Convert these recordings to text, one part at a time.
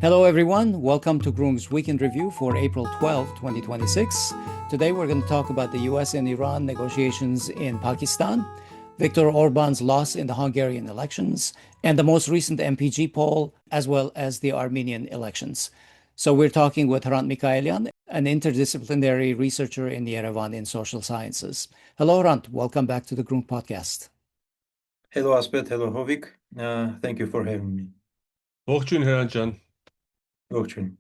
Hello, everyone. Welcome to Groong's Weekend Review for April 12, 2026. Today, we're going to talk about the US and Iran negotiations in Pakistan, Viktor Orban's loss in the Hungarian elections, and the most recent MPG poll, as well as the Armenian elections. So we're talking with Hrant Mikaelian, an interdisciplinary researcher in Yerevan in social sciences. Hello, Hrant. Welcome back to the Groong podcast. Hello, Aspet. Hello, Hovik. Thank you for having me. Ողջույն Hrant. Ողջույն.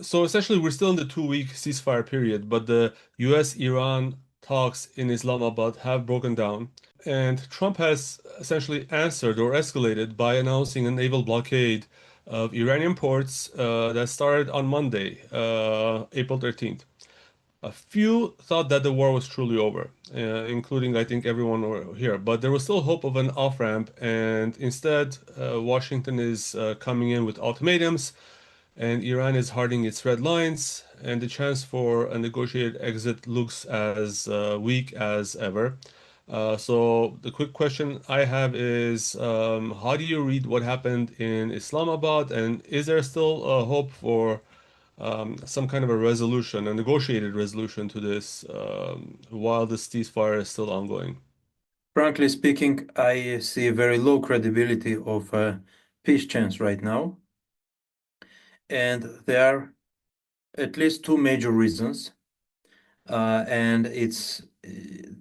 So essentially, we're still in the 2-week ceasefire period, but the US-Iran talks in Islamabad have broken down, and Trump has essentially answered or escalated by announcing a naval blockade of Iranian ports that started on Monday, April 13th. A few thought that the war was truly over, including, I think, everyone here. But there was still hope of an off-ramp, and instead, Washington is coming in with ultimatums, and Iran is hardening its red lines, and the chance for a negotiated exit looks as weak as ever. So the quick question I have is, how do you read what happened in Islamabad, and is there still a hope for some kind of a resolution, a negotiated resolution to this, while the ceasefire is still ongoing? Frankly speaking, I see a very low credibility of peace chance right now. And there are at least two major reasons. And it's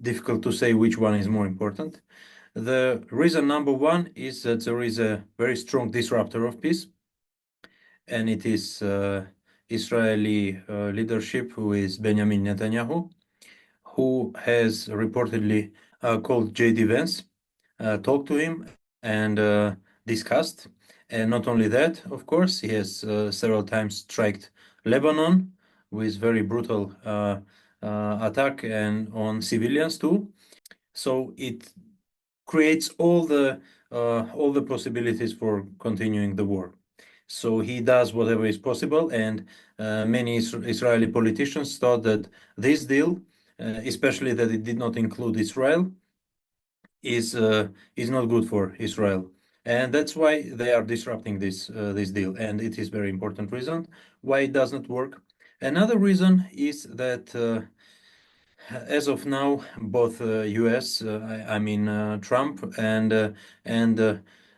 difficult to say which one is more important. The reason number one is that there is a very strong disruptor of peace, and it is Israeli leadership, who is Benjamin Netanyahu, who has reportedly called J.D. Vance, talked to him, and discussed. And not only that, of course, he has several times striked Lebanon with very brutal attack and on civilians too. So it creates all the possibilities for continuing the war. So he does whatever is possible, and many Israeli politicians thought that this deal, especially that it did not include Israel, is not good for Israel, and that's why they are disrupting this deal. And it is very important reason why it does not work. Another reason is that as of now, both U.S., I mean Trump and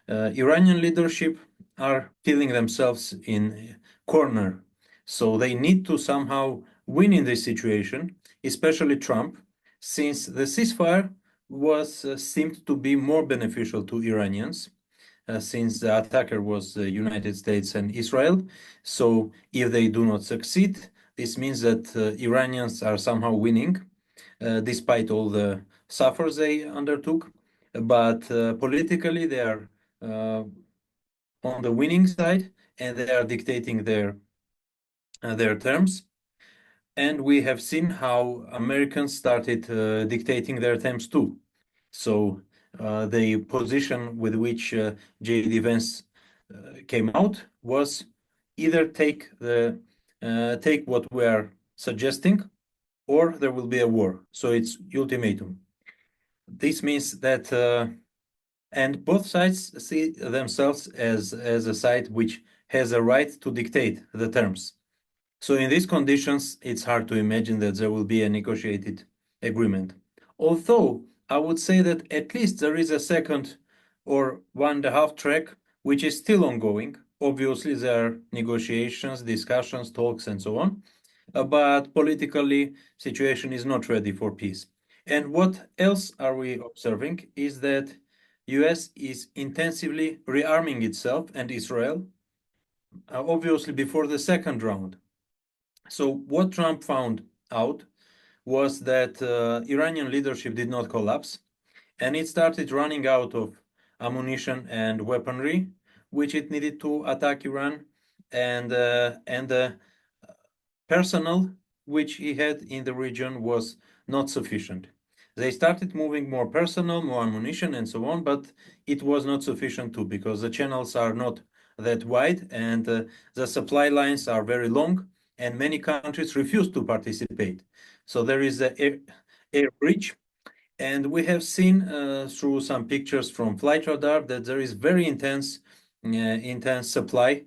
Iranian leadership are feeling themselves in corner. So they need to somehow win in this situation, especially Trump, since the ceasefire was seemed to be more beneficial to Iranians, since the attacker was the United States and Israel. So if they do not succeed, this means that Iranians are somehow winning, despite all the suffers they undertook. But politically, they are on the winning side, and they are dictating their terms. And we have seen how Americans started dictating their terms too. So the position with which J.D. Vance came out was either take what we are suggesting, or there will be a war. So it's ultimatum. This means that, and both sides see themselves as a side which has a right to dictate the terms. So in these conditions, it's hard to imagine that there will be a negotiated agreement. Although I would say that at least there is a second or 1.5 track which is still ongoing. Obviously, there are negotiations, discussions, talks, and so on. But politically, situation is not ready for peace. And what else are we observing is that US is intensively rearming itself and Israel, obviously before the second round. So what Trump found out was that Iranian leadership did not collapse, and it started running out of ammunition and weaponry, which it needed to attack Iran, and the personnel which he had in the region was not sufficient. They started moving more personnel, more ammunition, and so on, but it was not sufficient too, because the channels are not that wide, and the supply lines are very long, and many countries refuse to participate. So there is a air breach, and we have seen through some pictures from flight radar that there is very intense supply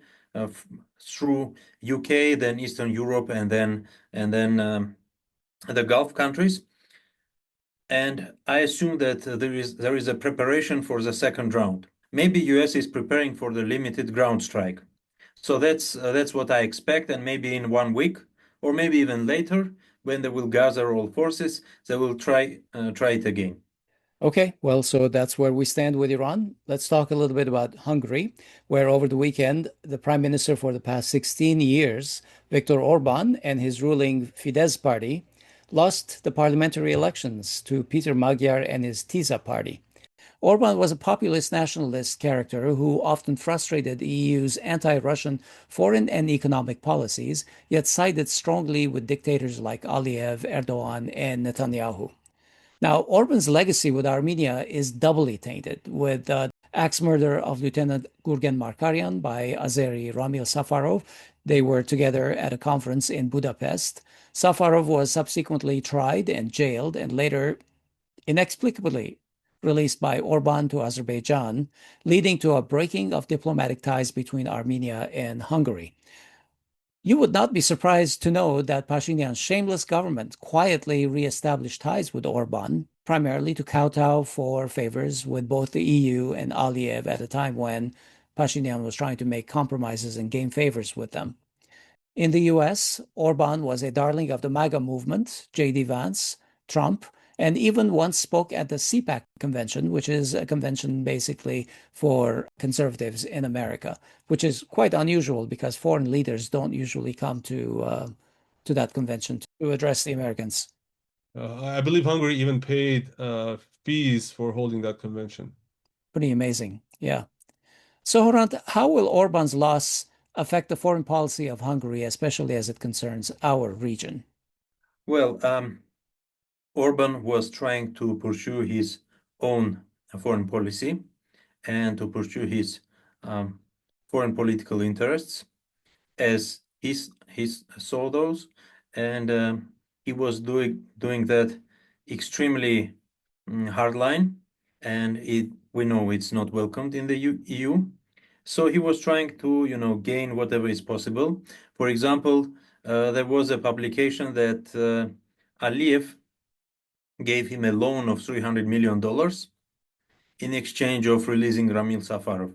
through UK, then Eastern Europe, and then the Gulf countries. And I assume that there is a preparation for the second round. Maybe US is preparing for the limited ground strike. So that's what I expect, and maybe in 1 week, or maybe even later, when they will gather all forces, they will try it again. Okay, well, so that's where we stand with Iran. Let's talk a little bit about Hungary, where over the weekend, the prime minister for the past 16 years, Viktor Orban, and his ruling Fidesz party lost the parliamentary elections to Peter Magyar and his TISA party. Orban was a populist nationalist character who often frustrated the EU's anti-Russian foreign and economic policies, yet sided strongly with dictators like Aliyev, Erdogan, and Netanyahu. Now, Orban's legacy with Armenia is doubly tainted, with the axe murder of Lieutenant Gurgen Markaryan by Azeri Ramil Safarov. They were together at a conference in Budapest. Safarov was subsequently tried and jailed and later inexplicably released by Orban to Azerbaijan, leading to a breaking of diplomatic ties between Armenia and Hungary. You would not be surprised to know that Pashinyan's shameless government quietly reestablished ties with Orban, primarily to kowtow for favors with both the EU and Aliyev at a time when Pashinyan was trying to make compromises and gain favors with them. In the US, Orban was a darling of the MAGA movement, J.D. Vance, Trump, and even once spoke at the CPAC convention, which is a convention basically for conservatives in America, which is quite unusual because foreign leaders don't usually come to that convention to address the Americans. I believe Hungary even paid fees for holding that convention. Pretty amazing, yeah. So, Hrant, how will Orban's loss affect the foreign policy of Hungary, especially as it concerns our region? Well, Orban was trying to pursue his own foreign policy and to pursue his foreign political interests as he saw those, and he was doing that extremely hardline, and we know it's not welcomed in the EU. So he was trying to gain whatever is possible. For example, there was a publication that Aliyev gave him a loan of $300 million in exchange of releasing Ramil Safarov.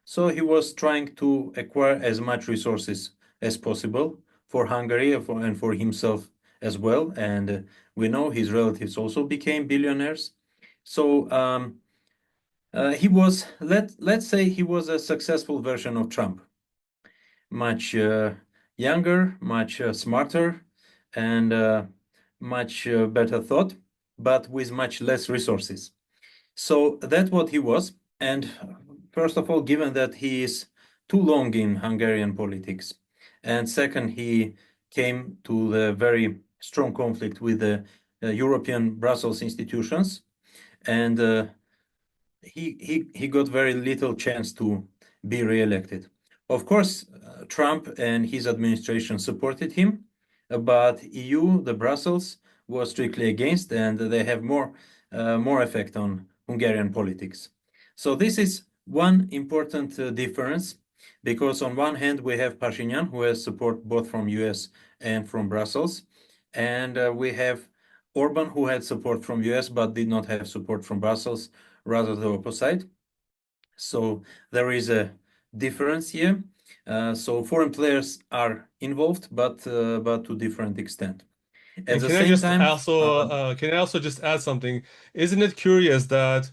So he was trying to acquire as much resources as possible for Hungary and for himself as well. And we know his relatives also became billionaires. So he was, let's say he was a successful version of Trump. Much younger, much smarter, and much better thought, but with much less resources. So that's what he was. And first of all, given that he is too long in Hungarian politics, and second, he came to the very strong conflict with the European Brussels institutions, and he got very little chance to be re-elected. Of course, Trump and his administration supported him, but EU, the Brussels, was strictly against, and they have more effect on Hungarian politics. So this is one important difference, because on one hand we have Pashinyan, who has support both from US and from Brussels, and we have Orban, who had support from US but did not have support from Brussels, rather the opposite. So there is a difference here. So foreign players are involved, but to different extent. At the same time, Can I also just add something? Isn't it curious that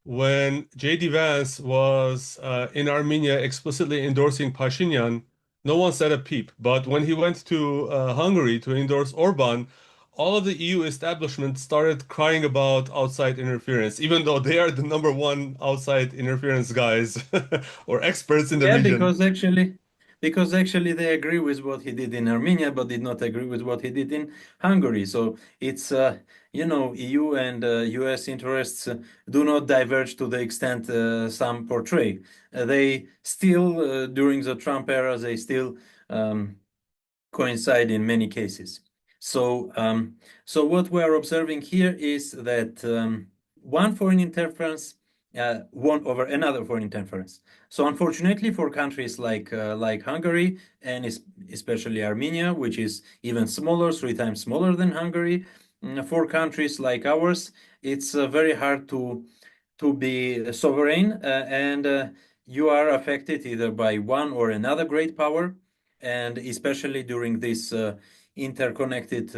when J.D. Vance was in Armenia explicitly endorsing Pashinyan, no one said a peep. But when he went to Hungary to endorse Orban, all of the EU establishment started crying about outside interference, even though they are the number one outside interference guys or experts in the yeah, region. because actually they agree with what he did in Armenia, but did not agree with what he did in Hungary. So it's EU and US interests do not diverge to the extent some portray. They still during the Trump era they still coincide in many cases. So what we are observing here is that one foreign interference one over another foreign interference. So unfortunately for countries like Hungary and especially Armenia, which is even smaller, 3 times smaller than Hungary, for countries like ours, it's very hard to be sovereign, and you are affected either by one or another great power, and especially during this interconnected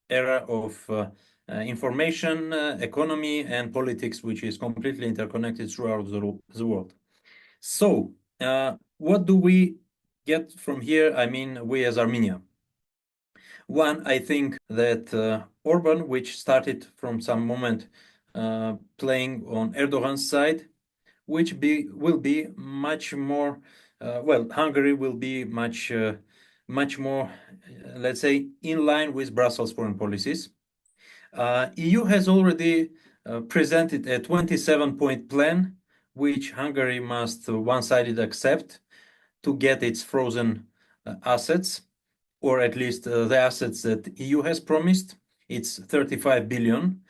era of information, economy, and politics, which is completely interconnected throughout the world. So, what do we get from here? I mean, we as Armenia. One, I think that Orban, which started from some moment playing on Erdogan's side, which will be much more, well, Hungary will be much more, let's say, in line with Brussels foreign policies. EU has already presented a 27-point plan, which Hungary must one-sided accept to get its frozen assets, or at least the assets that EU has promised. It's 35 billion,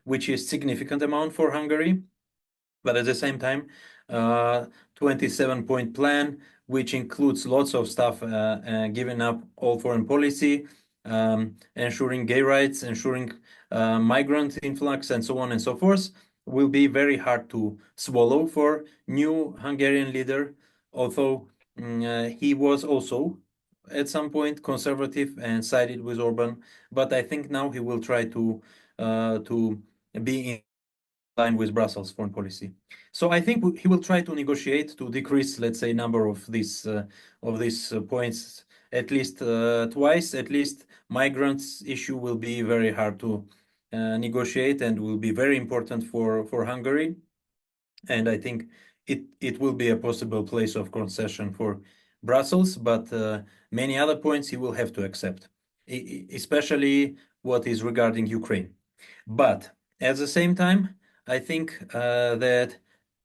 which is significant amount for Hungary, but at the same time, 27-point plan, which includes lots of stuff, giving up all foreign policy, ensuring gay rights, ensuring migrant influx, and so on and so forth, will be very hard to swallow for new Hungarian leader, although he was also at some point conservative and sided with Orban, but I think now he will try to be in line with Brussels foreign policy. So I think he will try to negotiate to decrease, let's say, number of these points at least twice. At least migrants issue will be very hard to negotiate and will be very important for Hungary. And I think it will be a possible place of concession for Brussels, but many other points he will have to accept, especially what is regarding Ukraine. But at the same time, I think that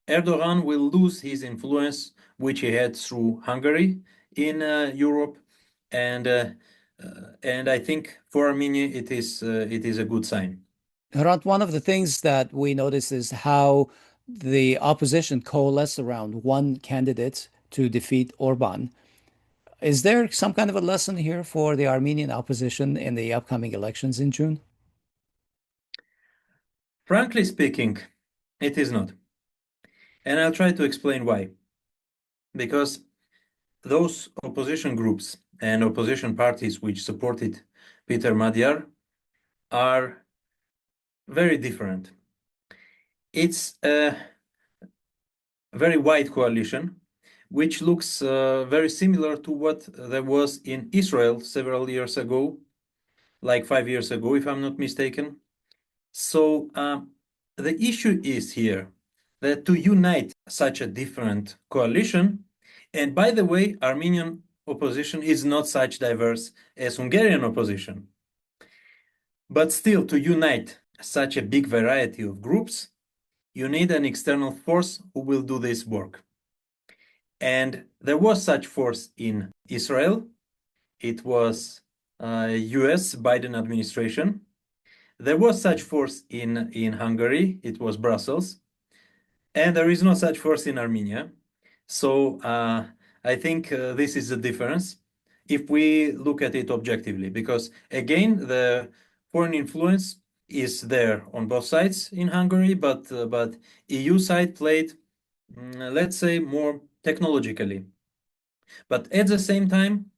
Erdogan will lose his influence, which he had through Hungary in Europe, and I think for Armenia it is a good sign. Hrant, one of the things that we notice is how the opposition coalesced around one candidate to defeat Orban. Is there some kind of a lesson here for the Armenian opposition in the upcoming elections in June? Frankly speaking, it is not. And I'll try to explain why. Because those opposition groups and opposition parties which supported Peter Magyar are very different. It's a very wide coalition, which looks very similar to what there was in Israel several years ago, like 5 years ago, if I'm not mistaken. So the issue is here that to unite such a different coalition, and by the way, Armenian opposition is not such diverse as Hungarian opposition, but still to unite such a big variety of groups, you need an external force who will do this work. And there was such force in Israel. It was US Biden administration. There was such force in Hungary. It was Brussels. And there is no such force in Armenia. So I think this is the difference if we look at it objectively, because again, the foreign influence is there on both sides in Hungary, but EU side played, let's say, more technologically. But at the same time,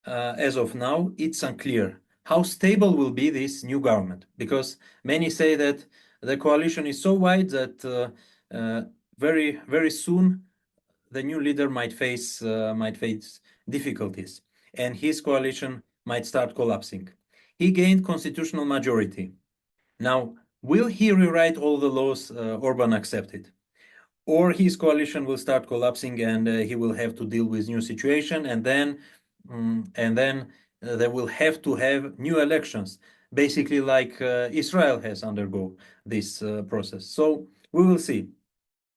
as of now, it's unclear how stable will be this new government, because many say that the coalition is so wide that very, very soon the new leader might face difficulties, and his coalition might start collapsing. He gained constitutional majority. Now, will he rewrite all the laws Orban accepted? Or his coalition will start collapsing and he will have to deal with new situation, and then they will have to have new elections, basically like Israel has undergo this process. So we will see.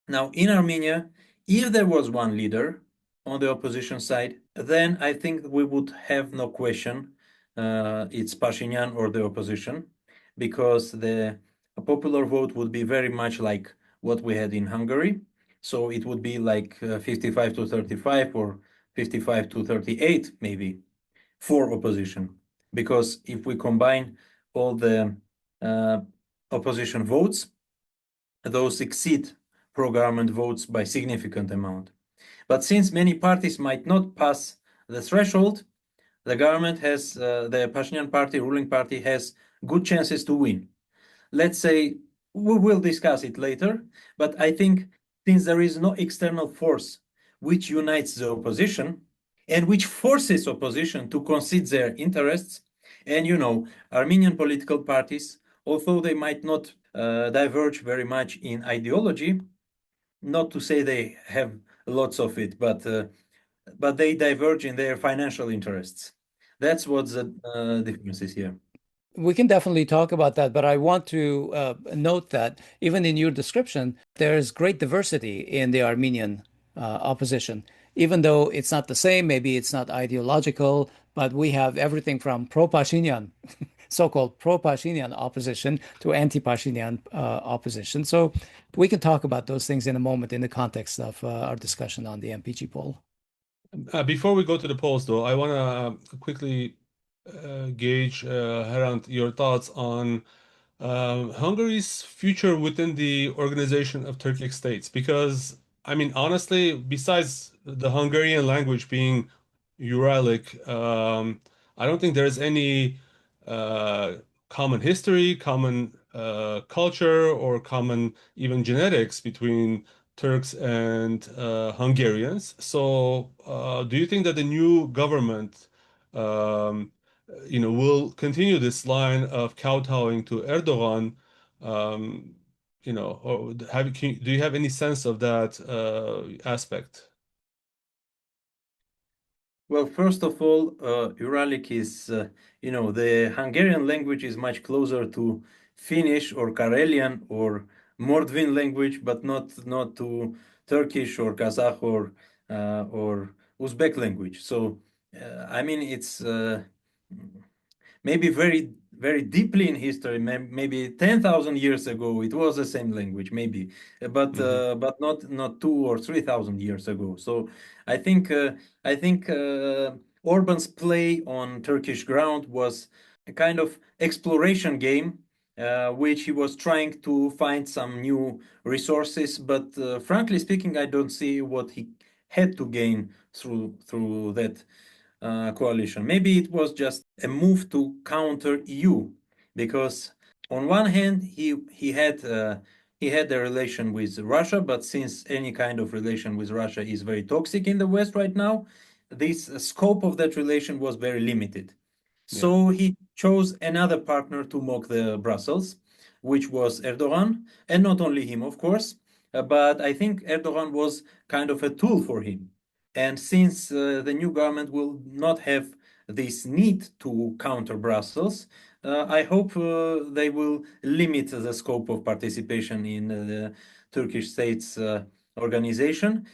Now, in Armenia, if there was one leader on the opposition side, then I think we would have no question. It's Pashinyan or the opposition, because the popular vote would be very much like what we had in Hungary. So it would be like 55 to 35 or 55 to 38 maybe for opposition. Because if we combine all the opposition votes, those exceed pro-government votes by significant amount. But since many parties might not pass the threshold, the government has, the Pashinyan party, ruling party, has good chances to win. Let's say, we will discuss it later, but I think since there is no external force which unites the opposition and which forces opposition to concede their interests, and Armenian political parties, although they might not diverge very much in ideology, not to say they have lots of it, but they diverge in their financial interests. That's what the difference is here. We can definitely talk about that, but I want to note that even in your description, there's great diversity in the Armenian opposition. Even though it's not the same, maybe it's not ideological, but we have everything from pro-Pashinyan, so-called pro-Pashinyan opposition to anti-Pashinyan opposition. So we can talk about those things in a moment in the context of our discussion on the MPG poll. Before we go to the polls, though, I want to quickly gauge, Hrant, your thoughts on Hungary's future within the Organization of Turkic States. Because, I mean, honestly, besides the Hungarian language being Uralic, I don't think there's any common history, common culture, or common even genetics between Turks and Hungarians. So, do you think that the new government, will continue this line of kowtowing to Erdogan? Or do you have any sense of that aspect? Well, first of all, Uralic is, the Hungarian language is much closer to Finnish or Karelian or Mordvin language, but not to Turkish or Kazakh or Uzbek language. So, I mean, it's maybe very, very deeply in history, maybe 10,000 years ago, it was the same language, maybe, but not 2 or 3,000 years ago. So I think Orban's play on Turkish ground was a kind of exploration game, which he was trying to find some new resources. But frankly speaking, I don't see what he had to gain through that coalition. Maybe it was just a move to counter EU, because on one hand he had a relation with Russia, but since any kind of relation with Russia is very toxic in the West right now, this scope of that relation was very limited. So he chose another partner to mock the Brussels, which was Erdogan, and not only him, of course, but I think Erdogan was kind of a tool for him. And since the new government will not have this need to counter Brussels, I hope they will limit the scope of participation in the Turkish states organization,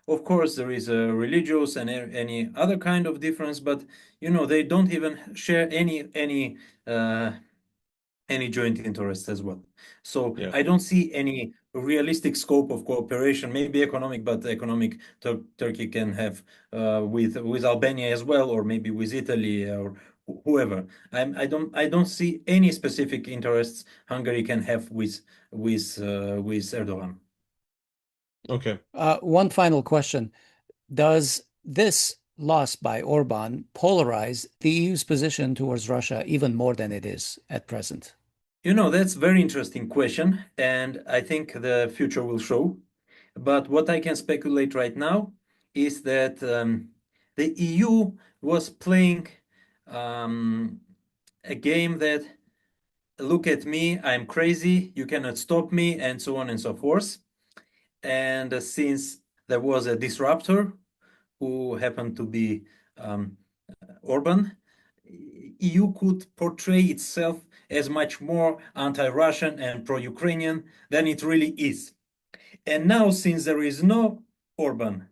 of course, there is a religious and any other kind of difference, but they don't even share any joint interests as well. So Yeah. I don't see any realistic scope of cooperation, maybe economic, but economic Turkey can have with Albania as well, or maybe with Italy or whoever. I don't see any specific interests Hungary can have with Erdogan. Okay. One final question. Does this loss by Orban polarize the EU's position towards Russia even more than it is at present? That's a very interesting question, and I think the future will show. But what I can speculate right now is that the EU was playing a game that, look at me, I'm crazy, you cannot stop me, and so on and so forth. And since there was a disruptor who happened to be Orban, EU could portray itself as much more anti-Russian and pro-Ukrainian than it really is. And now, since there is no Orban,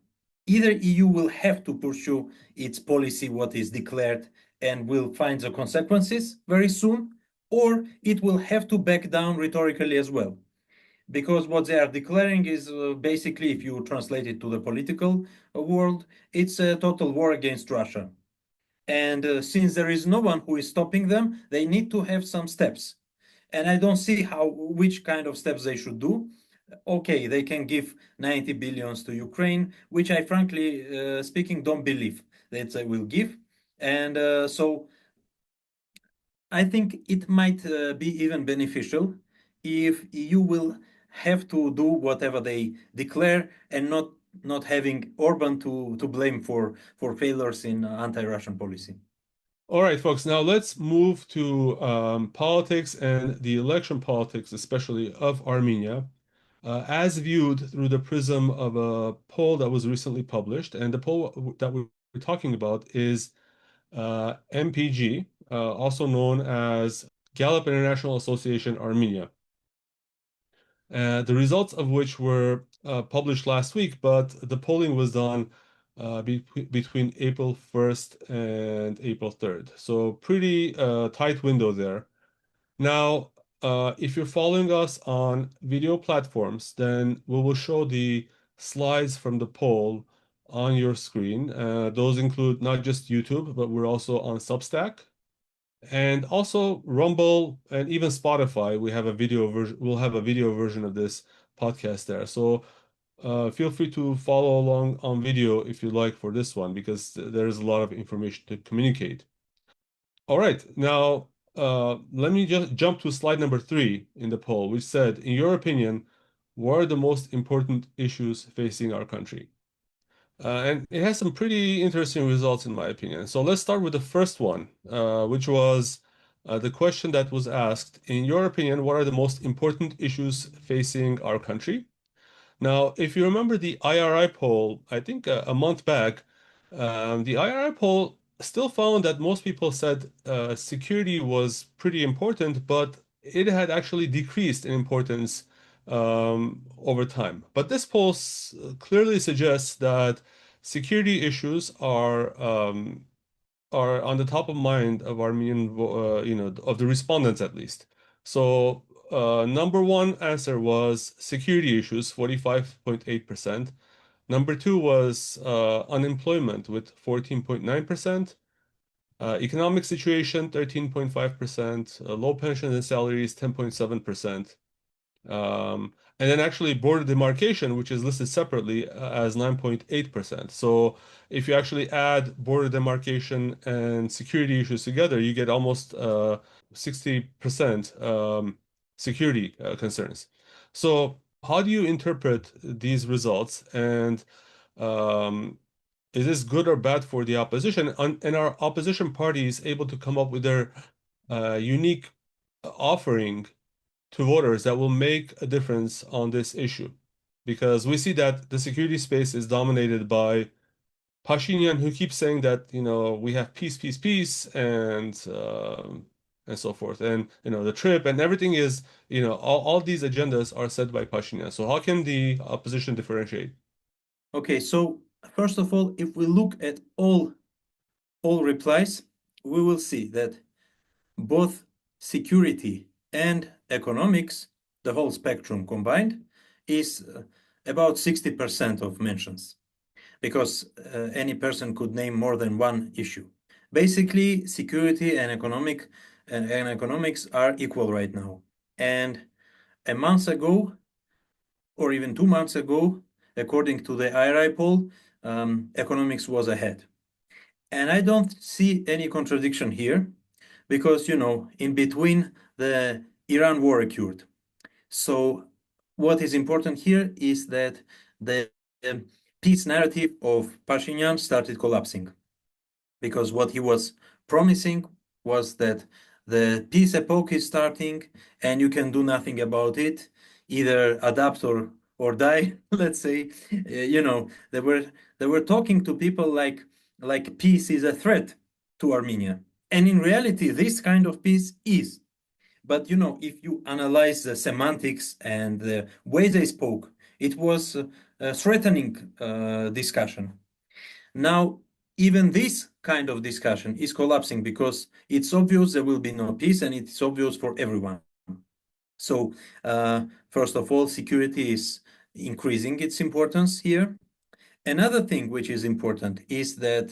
either EU will have to pursue its policy, what is declared, and will find the consequences very soon, or it will have to back down rhetorically as well. Because what they are declaring is basically, if you translate it to the political world, it's a total war against Russia. And since there is no one who is stopping them, they need to have some steps. And I don't see which kind of steps they should do. Okay, they can give 90 billions to Ukraine, which I frankly speaking don't believe that they will give. And so I think it might be even beneficial if EU will have to do whatever they declare and not having Orban to blame for failures in anti-Russian policy. All right, folks, now let's move to politics and the election politics, especially of Armenia, as viewed through the prism of a poll that was recently published. And the poll that we're talking about is MPG, also known as Gallup International Association Armenia. The results of which were published last week, but the polling was done between April 1st and April 3rd. So pretty tight window there. Now, if you're following us on video platforms, then we will show the slides from the poll on your screen. Those include not just YouTube, but we're also on Substack. And also Rumble and even Spotify, we have a video version. We'll have a video version of this podcast there. So feel free to follow along on video if you like for this one, because there's a lot of information to communicate. All right, now let me just jump to slide number 3 in the poll, which said, in your opinion, what are the most important issues facing our country? And it has some pretty interesting results, in my opinion. So let's start with the first one, which was the question that was asked, in your opinion, what are the most important issues facing our country? Now, if you remember the IRI poll, I think a month back, the IRI poll still found that most people said security was pretty important, but it had actually decreased in importance over time. But this poll clearly suggests that security issues are on the top of mind of Armenian, of the respondents at least. So number one answer was security issues, 45.8%. Number two was unemployment with 14.9%. Economic situation, 13.5%. Low pensions and salaries, 10.7%. And then actually border demarcation, which is listed separately as 9.8%. So if you actually add border demarcation and security issues together, you get almost 60% security concerns. So how do you interpret these results? And is this good or bad for the opposition? And are opposition parties able to come up with their unique offering to voters that will make a difference on this issue? Because we see that the security space is dominated by Pashinyan, who keeps saying that, we have peace, peace, peace, and so forth. And, the TRIPP and everything is, all these agendas are set by Pashinyan. So how can the opposition differentiate? Okay, so first of all, if we look at all replies, we will see that both security and economics, the whole spectrum combined, is about 60% of mentions, because any person could name more than one issue. Basically, security and economics are equal right now. And a month ago, or even 2 months ago, according to the IRI poll, economics was ahead. And I don't see any contradiction here, because, in between, the Iran war occurred. So what is important here is that the peace narrative of Pashinyan started collapsing, because what he was promising was that the peace epoch is starting and you can do nothing about it, either adapt or die, let's say. They were talking to people like peace is a threat to Armenia. And in reality, this kind of peace is. But if you analyze the semantics and the way they spoke, it was a threatening discussion. Now, even this kind of discussion is collapsing because it's obvious there will be no peace and it's obvious for everyone. So first of all, security is increasing its importance here. Another thing which is important is that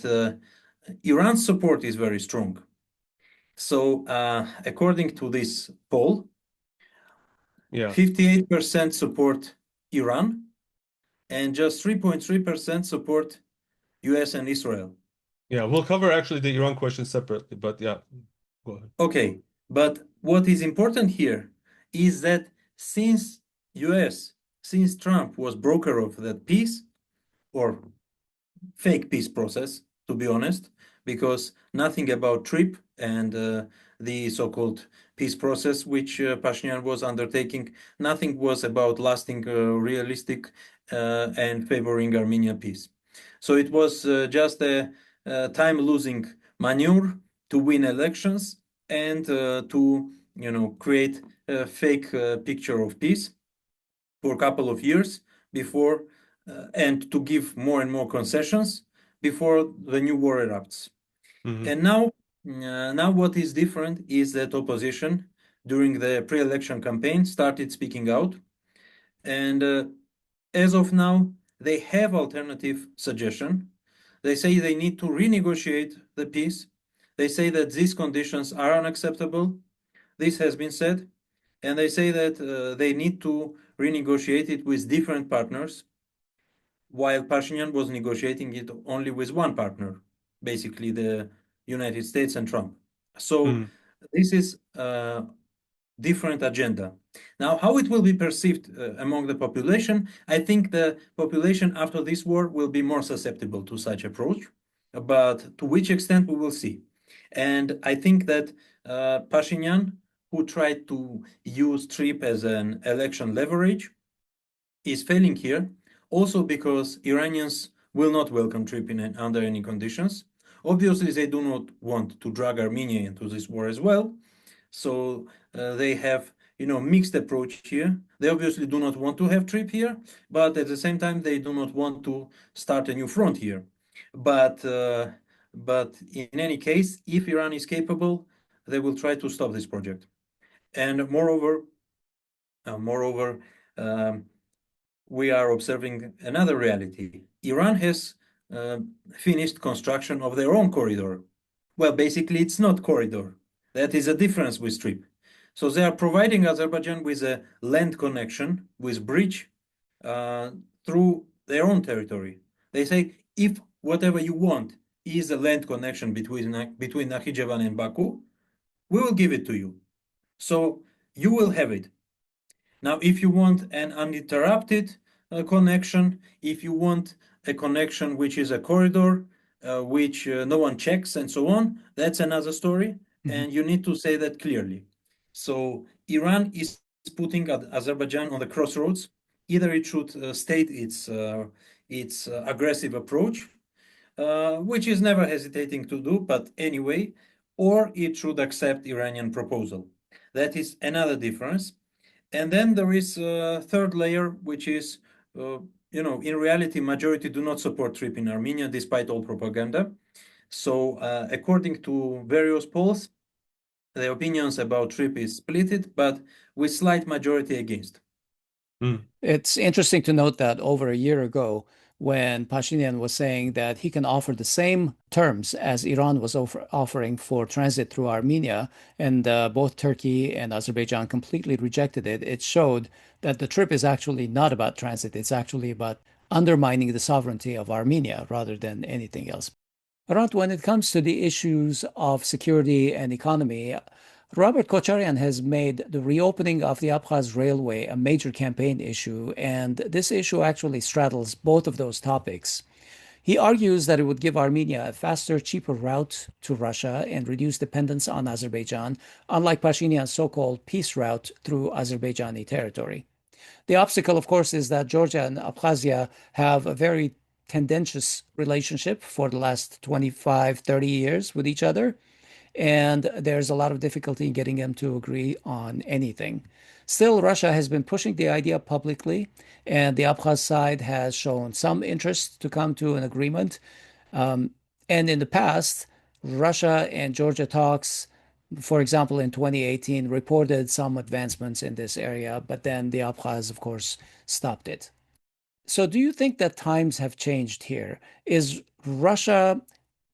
Iran's support is very strong. So according to this poll, 58% support Iran and just 3.3% support US and Israel. Yeah, we'll cover actually the Iran question separately, but yeah, go ahead. Okay, but what is important here is that since Trump was broker of that peace or fake peace process, to be honest, because nothing about TRIPP and the so-called peace process which Pashinyan was undertaking, nothing was about lasting realistic and favoring Armenian peace. So it was just a time-losing maneuver to win elections and to create a fake picture of peace for a couple of years before and to give more and more concessions before the new war erupts. And now what is different is that opposition during the pre-election campaign started speaking out, and as of now they have alternative suggestion. They say they need to renegotiate the peace. They say that these conditions are unacceptable. This has been said, and they say that they need to renegotiate it with different partners, while Pashinyan was negotiating it only with one partner, basically the United States and Trump. So this is a different agenda. Now, how it will be perceived among the population, I think the population after this war will be more susceptible to such approach, but to which extent we will see. And I think that Pashinyan, who tried to use TRIPP as an election leverage, is failing here, also because Iranians will not welcome TRIPP under any conditions. Obviously, they do not want to drag Armenia into this war as well. So they have, mixed approach here. They obviously do not want to have TRIPP here, but at the same time, they do not want to start a new front here. But in any case, if Iran is capable, they will try to stop this project. And moreover, we are observing another reality. Iran has finished construction of their own corridor. Well, basically, it's not corridor. That is a difference with TRIPP. So they are providing Azerbaijan with a land connection, with bridge, through their own territory. They say, if whatever you want is a land connection between Nakhichevan and Baku, we will give it to you. So you will have it. Now, if you want an uninterrupted connection, if you want a connection which is a corridor, which no one checks and so on, that's another story. And you need to say that clearly. So Iran is putting Azerbaijan on the crossroads. Either it should state its aggressive approach, which is never hesitating to do, but anyway, or it should accept Iranian proposal. That is another difference. And then there is a third layer, which is, in reality, majority do not support TRIPP in Armenia, despite all propaganda. So according to various polls, the opinions about TRIPP is splitted, but with slight majority against. It's interesting to note that over a year ago, when Pashinyan was saying that he can offer the same terms as Iran was offering for transit through Armenia, and both Turkey and Azerbaijan completely rejected it, it showed that the TRIPP is actually not about transit. It's actually about undermining the sovereignty of Armenia rather than anything else. Hrant, when it comes to the issues of security and economy, Robert Kocharyan has made the reopening of the Abkhaz Railway a major campaign issue, and this issue actually straddles both of those topics. He argues that it would give Armenia a faster, cheaper route to Russia and reduce dependence on Azerbaijan, unlike Pashinyan's so-called peace route through Azerbaijani territory. The obstacle, of course, is that Georgia and Abkhazia have a very tendentious relationship for the last 25, 30 years with each other. And there's a lot of difficulty in getting them to agree on anything. Still, Russia has been pushing the idea publicly, and the Abkhaz side has shown some interest to come to an agreement. And in the past, Russia and Georgia talks, for example, in 2018, reported some advancements in this area, but then the Abkhaz, of course, stopped it. So do you think that times have changed here? Is Russia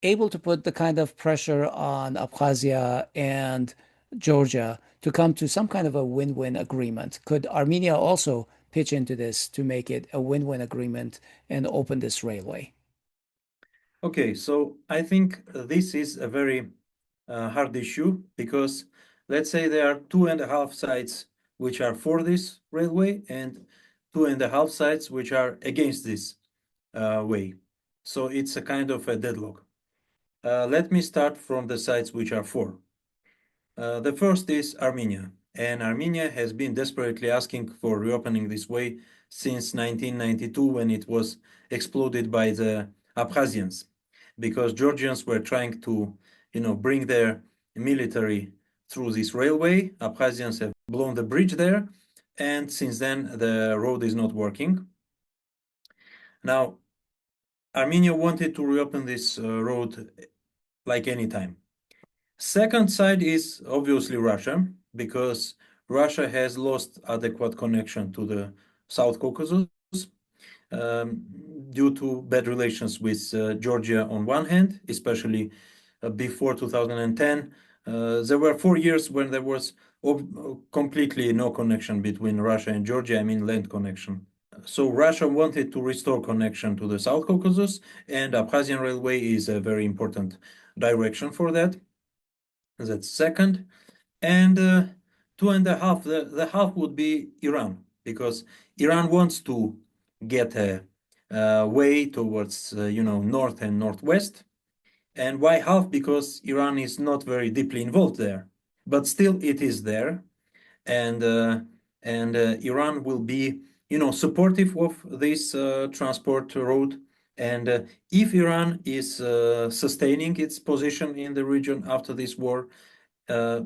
able to put the kind of pressure on Abkhazia and Georgia to come to some kind of a win-win agreement? Could Armenia also pitch into this to make it a win-win agreement and open this railway? Okay, so I think this is a very hard issue because let's say there are 2.5 sides which are for this railway and 2.5 sides which are against this way. So it's a kind of a deadlock. Let me start from the sides which are for. The first is Armenia, and Armenia has been desperately asking for reopening this way since 1992 when it was exploded by the Abkhazians, because Georgians were trying to, bring their military through this railway. Abkhazians have blown the bridge there, and since then the road is not working. Now, Armenia wanted to reopen this road like any time. Second side is obviously Russia, because Russia has lost adequate connection to the South Caucasus um, due to bad relations with Georgia on one hand, especially before 2010. There were 4 years when there was completely no connection between Russia and Georgia, I mean land connection. So Russia wanted to restore connection to the South Caucasus, and Abkhazian Railway is a very important direction for that. That's second. And 2.5, the half would be Iran, because Iran wants to get a way towards, north and northwest. And why half? Because Iran is not very deeply involved there, but still it is there. And Iran will be, supportive of this transport road. And if Iran is sustaining its position in the region after this war, they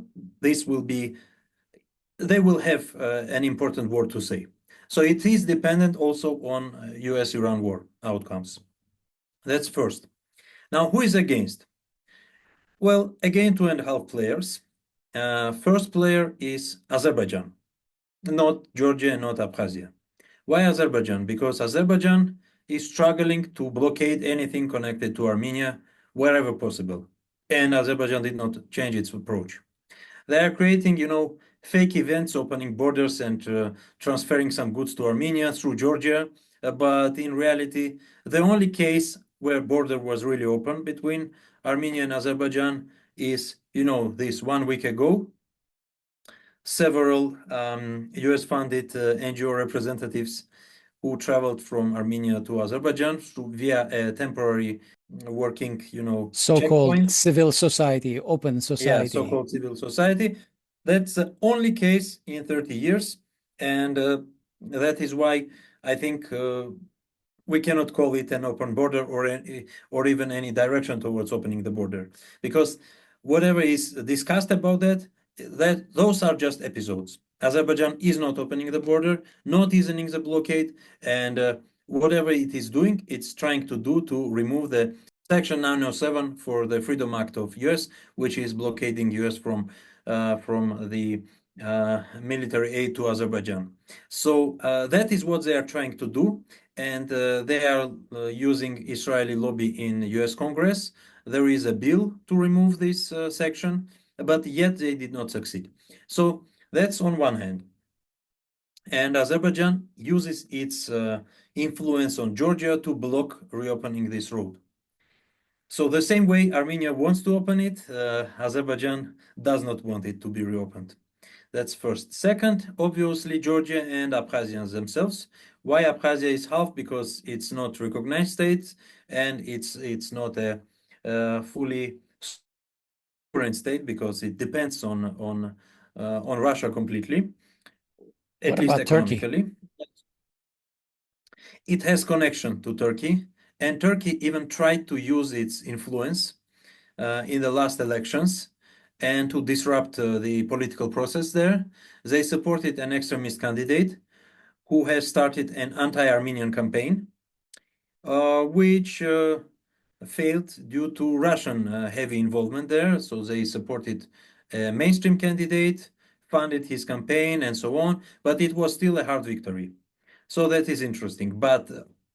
will have an important word to say. So it is dependent also on US-Iran war outcomes. That's first. Now, who is against? Well, again, 2.5 players. First player is Azerbaijan, not Georgia, not Abkhazia. Why Azerbaijan? Because Azerbaijan is struggling to blockade anything connected to Armenia wherever possible. And Azerbaijan did not change its approach. They are creating, fake events, opening borders and transferring some goods to Armenia through Georgia. But in reality, the only case where border was really open between Armenia and Azerbaijan is, this 1 week ago. Several US-funded NGO representatives who traveled from Armenia to Azerbaijan via a temporary working, So-called checkpoint. civil society, open society. Yeah, so-called civil society. That's the only case in 30 years. And that is why I think we cannot call it an open border or even any direction towards opening the border. Because whatever is discussed about that those are just episodes. Azerbaijan is not opening the border, not easing the blockade, and whatever it is doing, it's trying to do to remove the Section 907 for the Freedom Act of US, which is blockading US from the military aid to Azerbaijan. So that is what they are trying to do, and they are using Israeli lobby in US Congress. There is a bill to remove this section, but yet they did not succeed. So that's on one hand. And Azerbaijan uses its influence on Georgia to block reopening this road. So the same way Armenia wants to open it, Azerbaijan does not want it to be reopened. That's first. Second, obviously, Georgia and Abkhazians themselves. Why Abkhazia is half? Because it's not recognized state, and it's not a fully sovereign state, because it depends on Russia completely, at What least about Turkey? economically. It has connection to Turkey, and Turkey even tried to use its influence in the last elections and to disrupt the political process there. They supported an extremist candidate who has started an anti-Armenian campaign, which failed due to Russian heavy involvement there. So they supported a mainstream candidate, funded his campaign, and so on. But it was still a hard victory. So that is interesting. But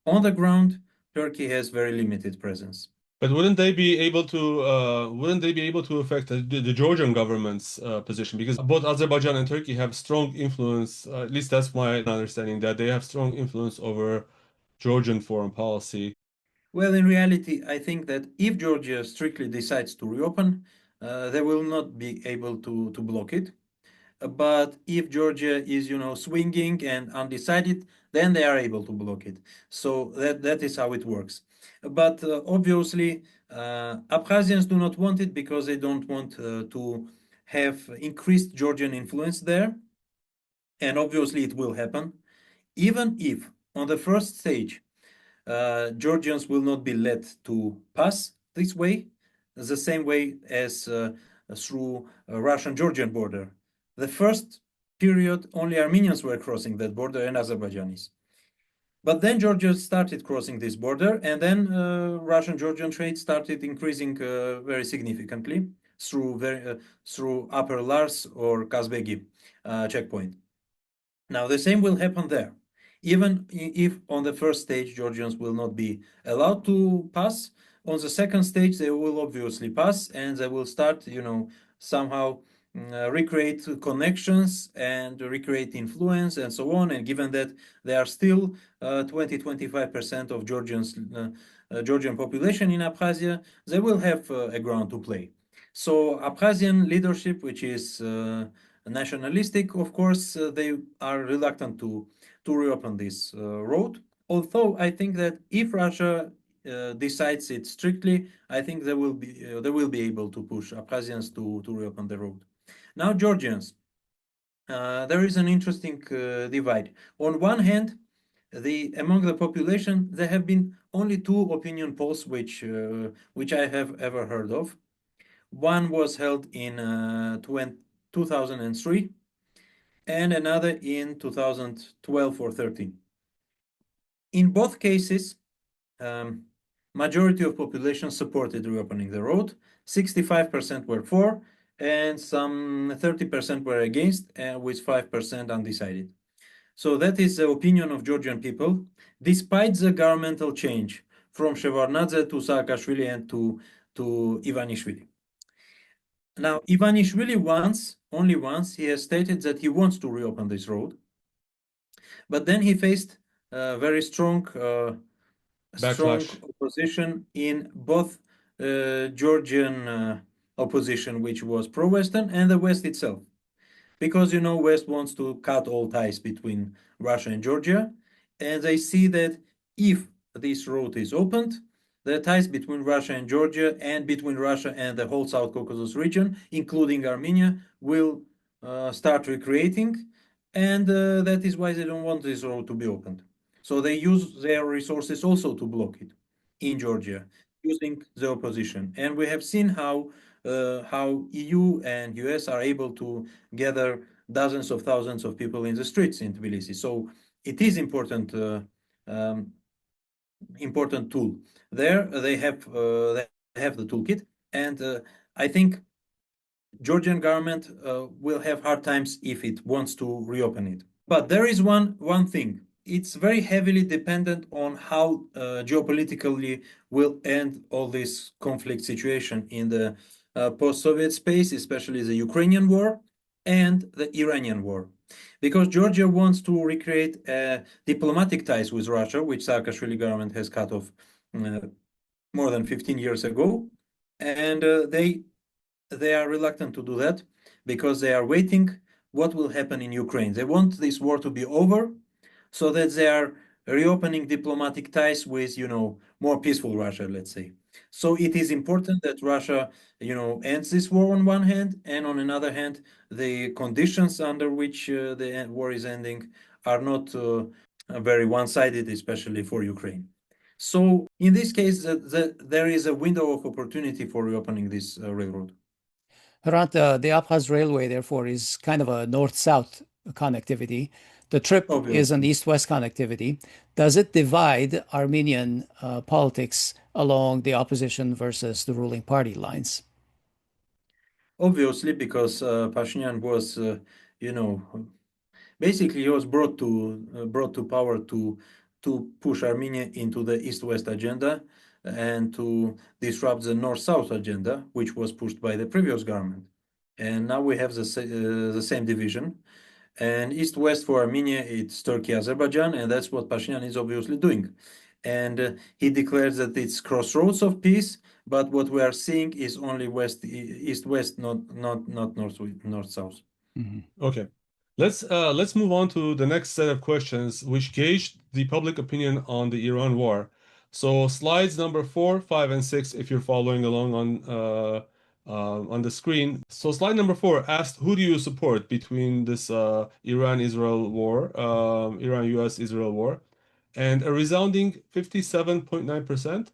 on the ground, Turkey has very limited presence. But wouldn't they be able to affect the Georgian government's position? Because both Azerbaijan and Turkey have strong influence, at least that's my understanding, that they have strong influence over Georgian foreign policy. Well, in reality, I think that if Georgia strictly decides to reopen, they will not be able to block it. But if Georgia is, swinging and undecided, then they are able to block it. So that is how it works. But obviously, Abkhazians do not want it because they don't want to have increased Georgian influence there. And obviously, it will happen. Even if on the first stage, Georgians will not be let to pass this way, the same way as through a Russian-Georgian border. The first period, only Armenians were crossing that border and Azerbaijanis. But then Georgia started crossing this border, and then Russian-Georgian trade started increasing very significantly through Upper Lars or Kazbegi checkpoint. Now, the same will happen there. Even if on the first stage Georgians will not be allowed to pass, on the second stage they will obviously pass, and they will start, somehow recreate connections and recreate influence and so on. And given that they are still 20-25% of Georgian population in Abkhazia, they will have a ground to play. So Abkhazian leadership, which is nationalistic, of course, they are reluctant to reopen this road. Although I think that if Russia decides it strictly, I think they will be able to push Abkhazians to reopen the road. Now, Georgians, there is an interesting divide. On one hand, among the population, there have been only two opinion polls which I have ever heard of. One was held in 2003 and another in 2012 or 13. In both cases, majority of population supported reopening the road. 65% were for, and some 30% were against, with 5% undecided. So that is the opinion of Georgian people, despite the governmental change from Shevardnadze to Saakashvili and to Ivanishvili. Now, Ivanishvili only once, he has stated that he wants to reopen this road, but then he faced very strong opposition in both Georgian opposition, which was pro-Western, and the West itself. Because, West wants to cut all ties between Russia and Georgia, and they see that if this road is opened, the ties between Russia and Georgia and between Russia and the whole South Caucasus region, including Armenia, will start recreating, and that is why they don't want this road to be opened. So they use their resources also to block it in Georgia, using the opposition. And we have seen how EU and US are able to gather dozens of thousands of people in the streets in Tbilisi. So it is important tool. There they have the toolkit, and I think Georgian government will have hard times if it wants to reopen it. But there is one thing. It's very heavily dependent on how geopolitically will end all this conflict situation in the post-Soviet space, especially the Ukrainian war and the Iranian war. Because Georgia wants to recreate diplomatic ties with Russia, which Saakashvili government has cut off more than 15 years ago. And they are reluctant to do that because they are waiting what will happen in Ukraine. They want this war to be over so that they are reopening diplomatic ties with, more peaceful Russia, let's say. So it is important that Russia, ends this war on one hand, and on another hand, the conditions under which the war is ending are not very one-sided, especially for Ukraine. So in this case, there is a window of opportunity for reopening this railroad. Hrant, the Abkhaz Railway, therefore, is kind of a north-south connectivity. The TRIPP is an Obviously. east-west connectivity. Does it divide Armenian politics along the opposition versus the ruling party lines? Obviously, because Pashinyan was, you know, basically he was brought to power to push Armenia into the East-West agenda and to disrupt the North-South agenda, which was pushed by the previous government. And now we have the same division. And East-West for Armenia, it's Turkey, Azerbaijan, and that's what Pashinyan is obviously doing. And he declares that it's crossroads of peace, but what we are seeing is only East-West, not North-South. Okay. Let's move on to the next set of questions, which gauged the public opinion on the Iran war. So slides number 4, 5, and 6, if you're following along on the screen. So slide number 4 asked, who do you support between this Iran-Israel war, Iran-US-Israel war? And a resounding 57.9%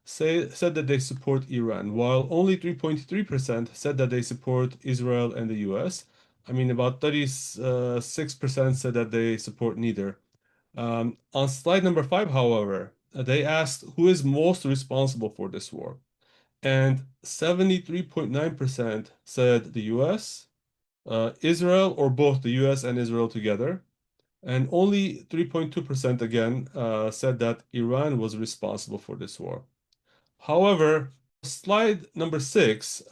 said that they support Iran, while only 3.3% said that they support Israel and the US. I mean, about 36% said that they support neither. On slide number 5, however, they asked who is most responsible for this war. And 73.9% said the US, Israel, or both the US and Israel together. And only 3.2% again said that Iran was responsible for this war. However, slide number 6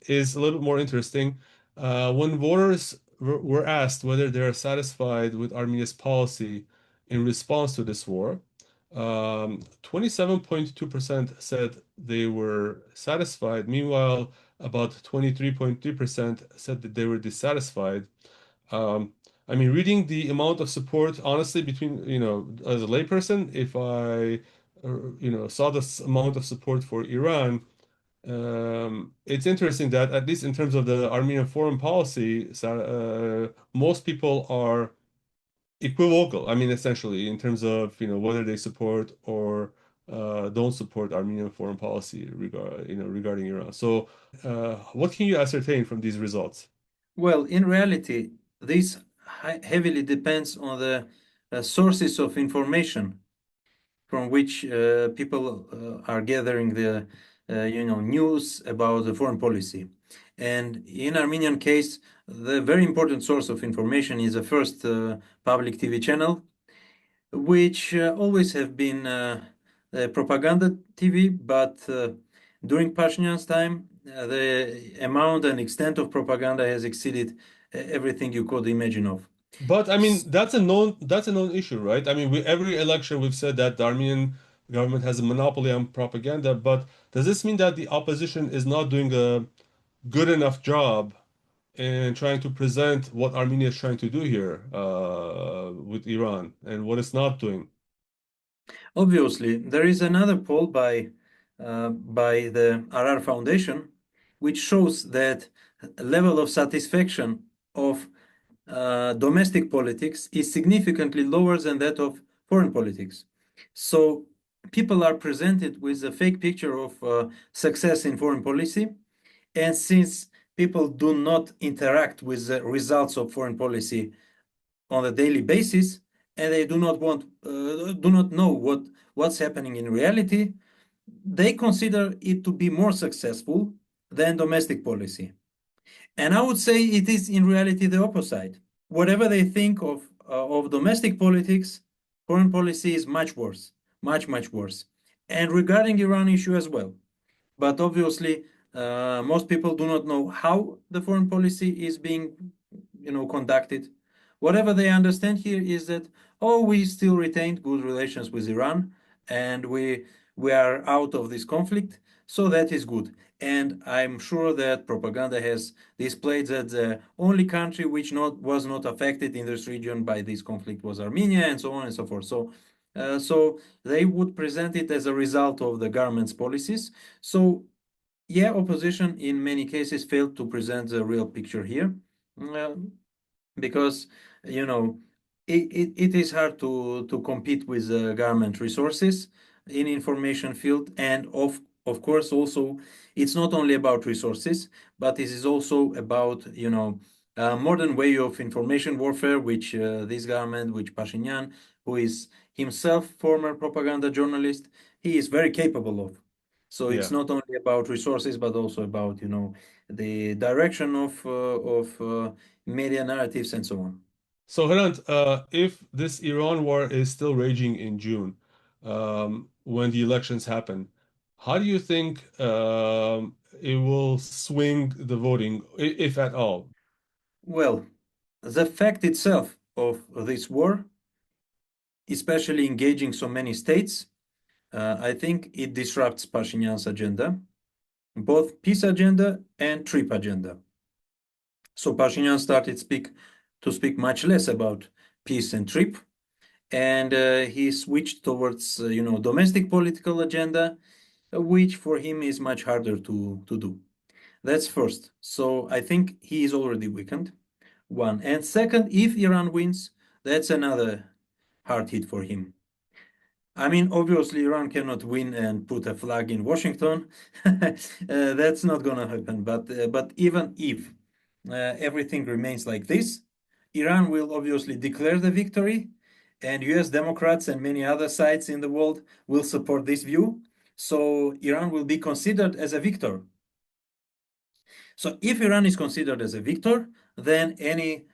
is a little more interesting. When voters were asked whether they are satisfied with Armenia's policy in response to this war, 27.2% said they were satisfied. Meanwhile, about 23.3% said that they were dissatisfied. I mean, reading the amount of support, honestly, between, as a layperson, if I, saw this amount of support for Iran, it's interesting that at least in terms of the Armenian foreign policy, most people are equivocal. I mean, essentially, in terms of, whether they support or don't support Armenian foreign policy regarding Iran. So, what can you ascertain from these results? Well, in reality, this heavily depends on the sources of information from which people are gathering the news about the foreign policy. And in Armenian case, the very important source of information is the first public TV channel, which always have been propaganda TV, but during Pashinyan's time, the amount and extent of propaganda has exceeded everything you could imagine of. But I mean, that's a known issue, right? I mean, every election we've said that the Armenian government has a monopoly on propaganda, but does this mean that the opposition is not doing a good enough job in trying to present what Armenia is trying to do here with Iran and what it's not doing? Obviously, there is another poll by the RR Foundation, which shows that level of satisfaction of domestic politics is significantly lower than that of foreign politics. So people are presented with a fake picture of success in foreign policy, and since people do not interact with the results of foreign policy on a daily basis, and they do not know what's happening in reality, they consider it to be more successful than domestic policy. And I would say it is in reality the opposite. Whatever they think of domestic politics, foreign policy is much worse, much worse. And regarding Iran issue as well. But obviously, most people do not know how the foreign policy is being, conducted. Whatever they understand here is that, oh, we still retained good relations with Iran, and we are out of this conflict, so that is good. And I'm sure that propaganda has displayed that the only country which was not affected in this region by this conflict was Armenia, and so on and so forth. So they would present it as a result of the government's policies. So yeah, opposition in many cases failed to present the real picture here, because it is hard to compete with government resources in information field, and of course also it's not only about resources, but it is also about modern way of information warfare, which this government, which Pashinyan, who is himself former propaganda journalist, he is very capable of. So it's Yeah. not only about resources, but also about, the direction of media narratives and so on. So, Hrant, if this Iran war is still raging in June, when the elections happen, how do you think it will swing the voting, if at all? Well, the fact itself of this war, especially engaging so many states, I think it disrupts Pashinyan's agenda, both peace agenda and TRIPP agenda. So Pashinyan started to speak much less about peace and TRIPP, and he switched towards domestic political agenda, which for him is much harder to do. That's first. So I think he is already weakened. One. And second, if Iran wins, that's another hard hit for him. I mean, obviously, Iran cannot win and put a flag in Washington. That's not going to happen. But even if everything remains like this, Iran will obviously declare the victory, and US Democrats and many other sides in the world will support this view. So Iran will be considered as a victor. So if Iran is considered as a victor, then any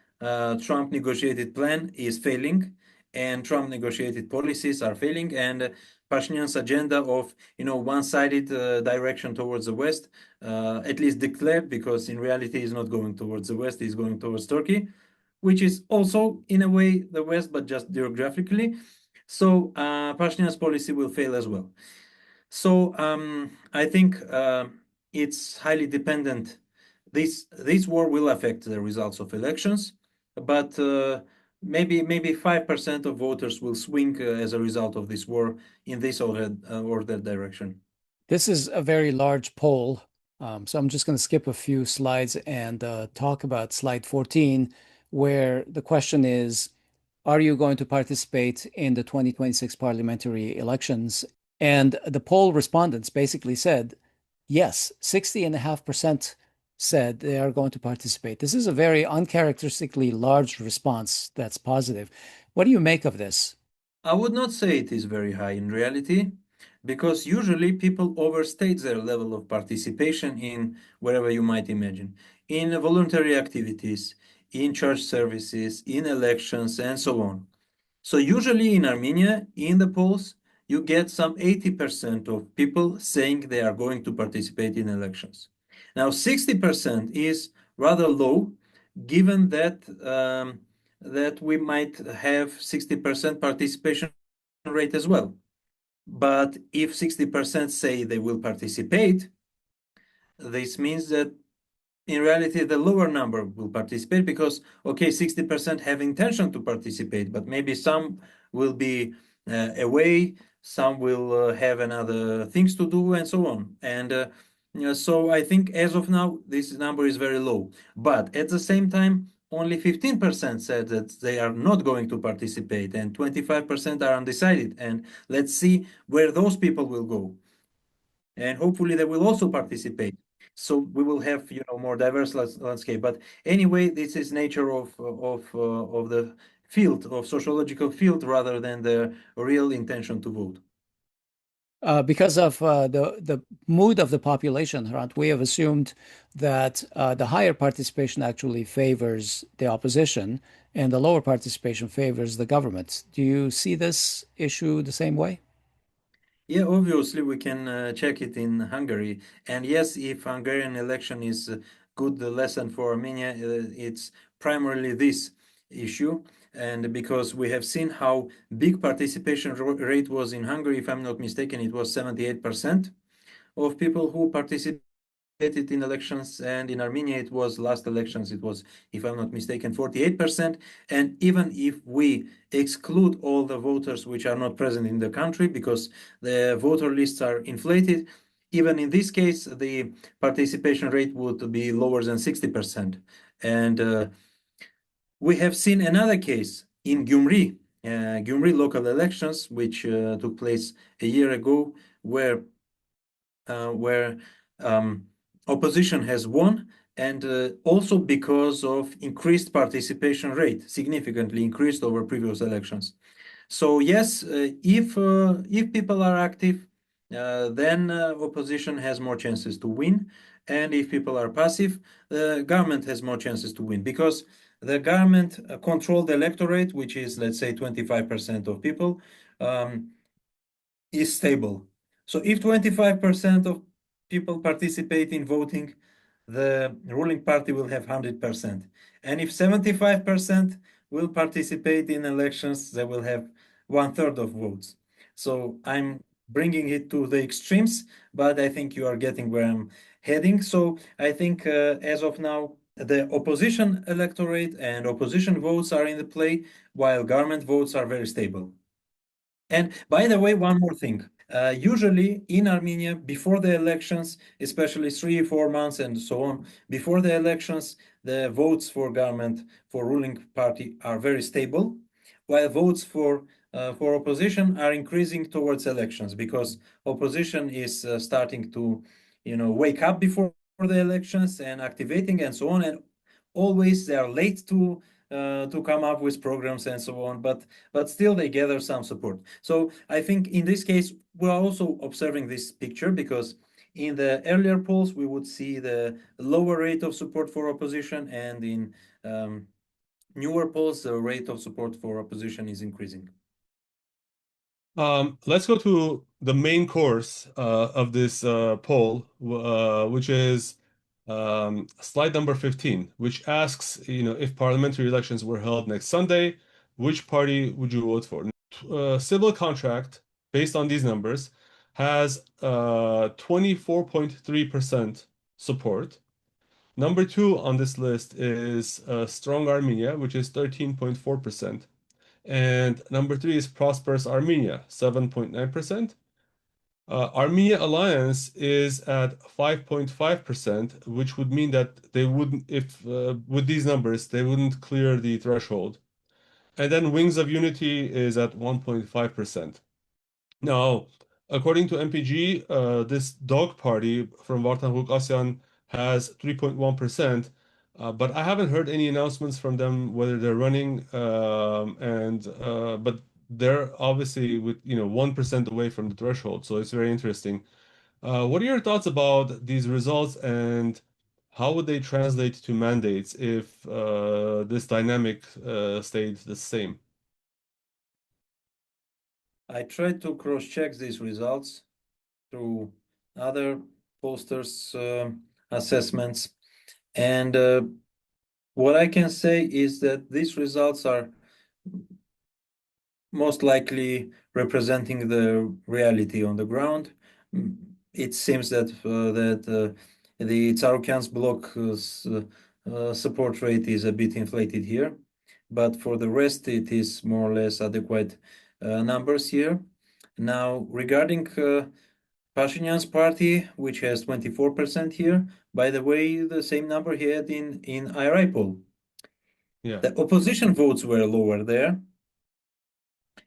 Trump negotiated plan is failing, and Trump negotiated policies are failing, and Pashinyan's agenda of one-sided direction towards the West, at least declared, because in reality he's not going towards the West, he's going towards Turkey, which is also in a way the West, but just geographically. So Pashinyan's policy will fail as well. So I think it's highly dependent. This war will affect the results of elections, but maybe 5% of voters will swing as a result of this war in this or that direction. This is a very large poll, so I'm just going to skip a few slides and talk about slide 14, where the question is, are you going to participate in the 2026 parliamentary elections? And the poll respondents basically said, yes, 60.5% said they are going to participate. This is a very uncharacteristically large response that's positive. What do you make of this? I would not say it is very high in reality, because usually people overstate their level of participation in wherever you might imagine, in voluntary activities, in church services, in elections, and so on. So usually in Armenia, in the polls, you get some 80% of people saying they are going to participate in elections. Now, 60% is rather low, given that we might have 60% participation rate as well. But if 60% say they will participate, this means that in reality, the lower number will participate because, okay, 60% have intention to participate, but maybe some will be away, some will have another things to do, and so on. And so I think as of now, this number is very low. But at the same time, only 15% said that they are not going to participate, and 25% are undecided. And let's see where those people will go. And hopefully they will also participate. So we will have more diverse landscape. But anyway, this is nature of the field of sociological field rather than the real intention to vote. Because of the mood of the population, Hrant, we have assumed that the higher participation actually favors the opposition and the lower participation favors the government. Do you see this issue the same way? Yeah, obviously we can check it in Hungary. And yes, if Hungarian election is a good lesson for Armenia, it's primarily this issue. And because we have seen how big participation rate was in Hungary, if I'm not mistaken, it was 78% of people who participated in elections, and in Armenia it was last elections, it was, if I'm not mistaken, 48%. And even if we exclude all the voters which are not present in the country because the voter lists are inflated, even in this case the participation rate would be lower than 60%. And we have seen another case in Gyumri local elections, which took place a year ago, where opposition has won, and also because of increased participation rate, significantly increased over previous elections. So yes, if people are active, then opposition has more chances to win, and if people are passive, the government has more chances to win because the government controlled electorate, which is, let's say, 25% of people, um, is stable. So if 25% of people participate in voting, the ruling party will have 100%. And if 75% will participate in elections, they will have 1/3 of votes. So I'm bringing it to the extremes, but I think you are getting where I'm heading. So I think as of now, the opposition electorate and opposition votes are in the play, while government votes are very stable. And by the way, one more thing. Usually in Armenia, before the elections, especially 3, 4 months and so on, before the elections, the votes for government, for ruling party are very stable, while votes for opposition are increasing towards elections because opposition is starting to, wake up before the elections and activating and so on. And always they are late to come up with programs and so on, but still they gather some support. So I think in this case, we're also observing this picture because in the earlier polls, we would see the lower rate of support for opposition, and in newer polls, the rate of support for opposition is increasing. Let's go to the main course of this poll, which is slide number 15, which asks, if parliamentary elections were held next Sunday, which party would you vote for? Civil contract, based on these numbers, has 24.3% support. Number 2 on this list is Strong Armenia, which is 13.4%. And number 3 is Prosperous Armenia, 7.9%. Armenia Alliance is at 5.5%, which would mean that they wouldn't, if with these numbers, they wouldn't clear the threshold. And then Wings of Unity is at 1.5%. Now, according to MPG, this dog party from Vartan Hukasyan has 3.1%, but I haven't heard any announcements from them whether they're running, but they're obviously with 1% away from the threshold, so it's very interesting. What are your thoughts about these results, and how would they translate to mandates if this dynamic stayed the same? I tried to cross-check these results through other posters, assessments, and what I can say is that these results are most likely representing the reality on the ground. It seems that the Tsarukyan's bloc support rate is a bit inflated here, but for the rest, it is more or less adequate numbers here. Now, regarding Pashinyan's party, which has 24% here, by the way, the same number he had in IRI poll. Yeah. The opposition votes were lower there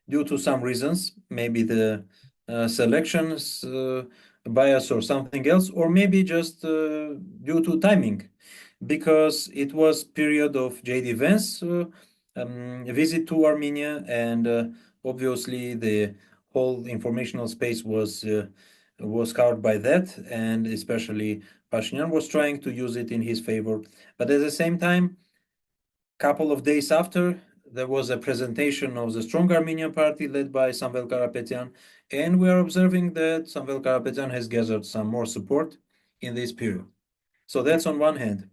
due to some reasons, maybe the selections bias or something else, or maybe just due to timing, because it was period of JD Vance visit to Armenia, and obviously the whole informational space was covered by that, and especially Pashinyan was trying to use it in his favor. But at the same time, couple of days after, there was a presentation of the Strong Armenian Party led by Samvel Karapetyan, and we are observing that Samvel Karapetyan has gathered some more support in this period. So that's on one hand.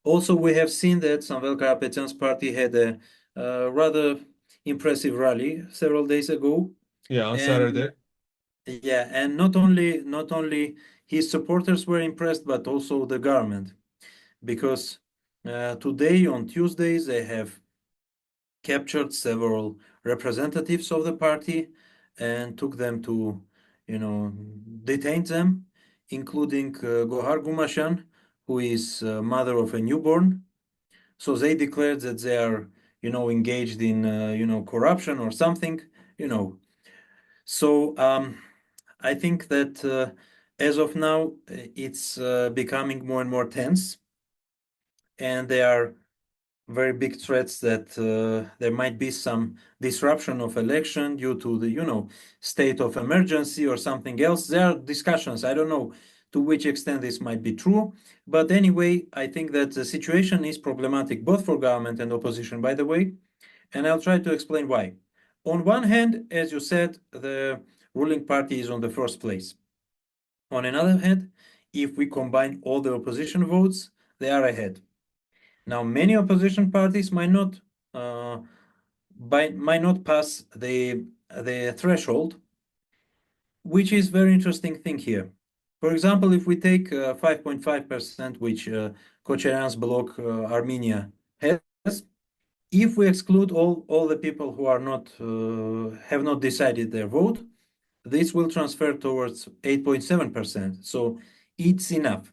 Also, we have seen that Samvel Karapetyan's party had a rather impressive rally several days ago. Yeah, on And Saturday. yeah, and not only his supporters were impressed, but also the government, because today on Tuesdays they have captured several representatives of the party and took them to, detained them, including Gohar Gumashan, who is mother of a newborn. So they declared that they are, engaged in, corruption or something, you know. So I think that as of now, it's becoming more and more tense. and there are very big threats that there might be some disruption of election due to the state of emergency or something else. There are discussions. I don't know to which extent this might be true, but anyway, I think that the situation is problematic both for government and opposition, by the way, and I'll try to explain why. On one hand, as you said, the ruling party is on the first place. On another hand, if we combine all the opposition votes, they are ahead. Now, many opposition parties might not pass the threshold, which is very interesting thing here. For example, if we take 5.5%, which Kocharyan's bloc Armenia has, if we exclude all the people who are not have not decided their vote, this will transfer towards 8.7%. So it's enough.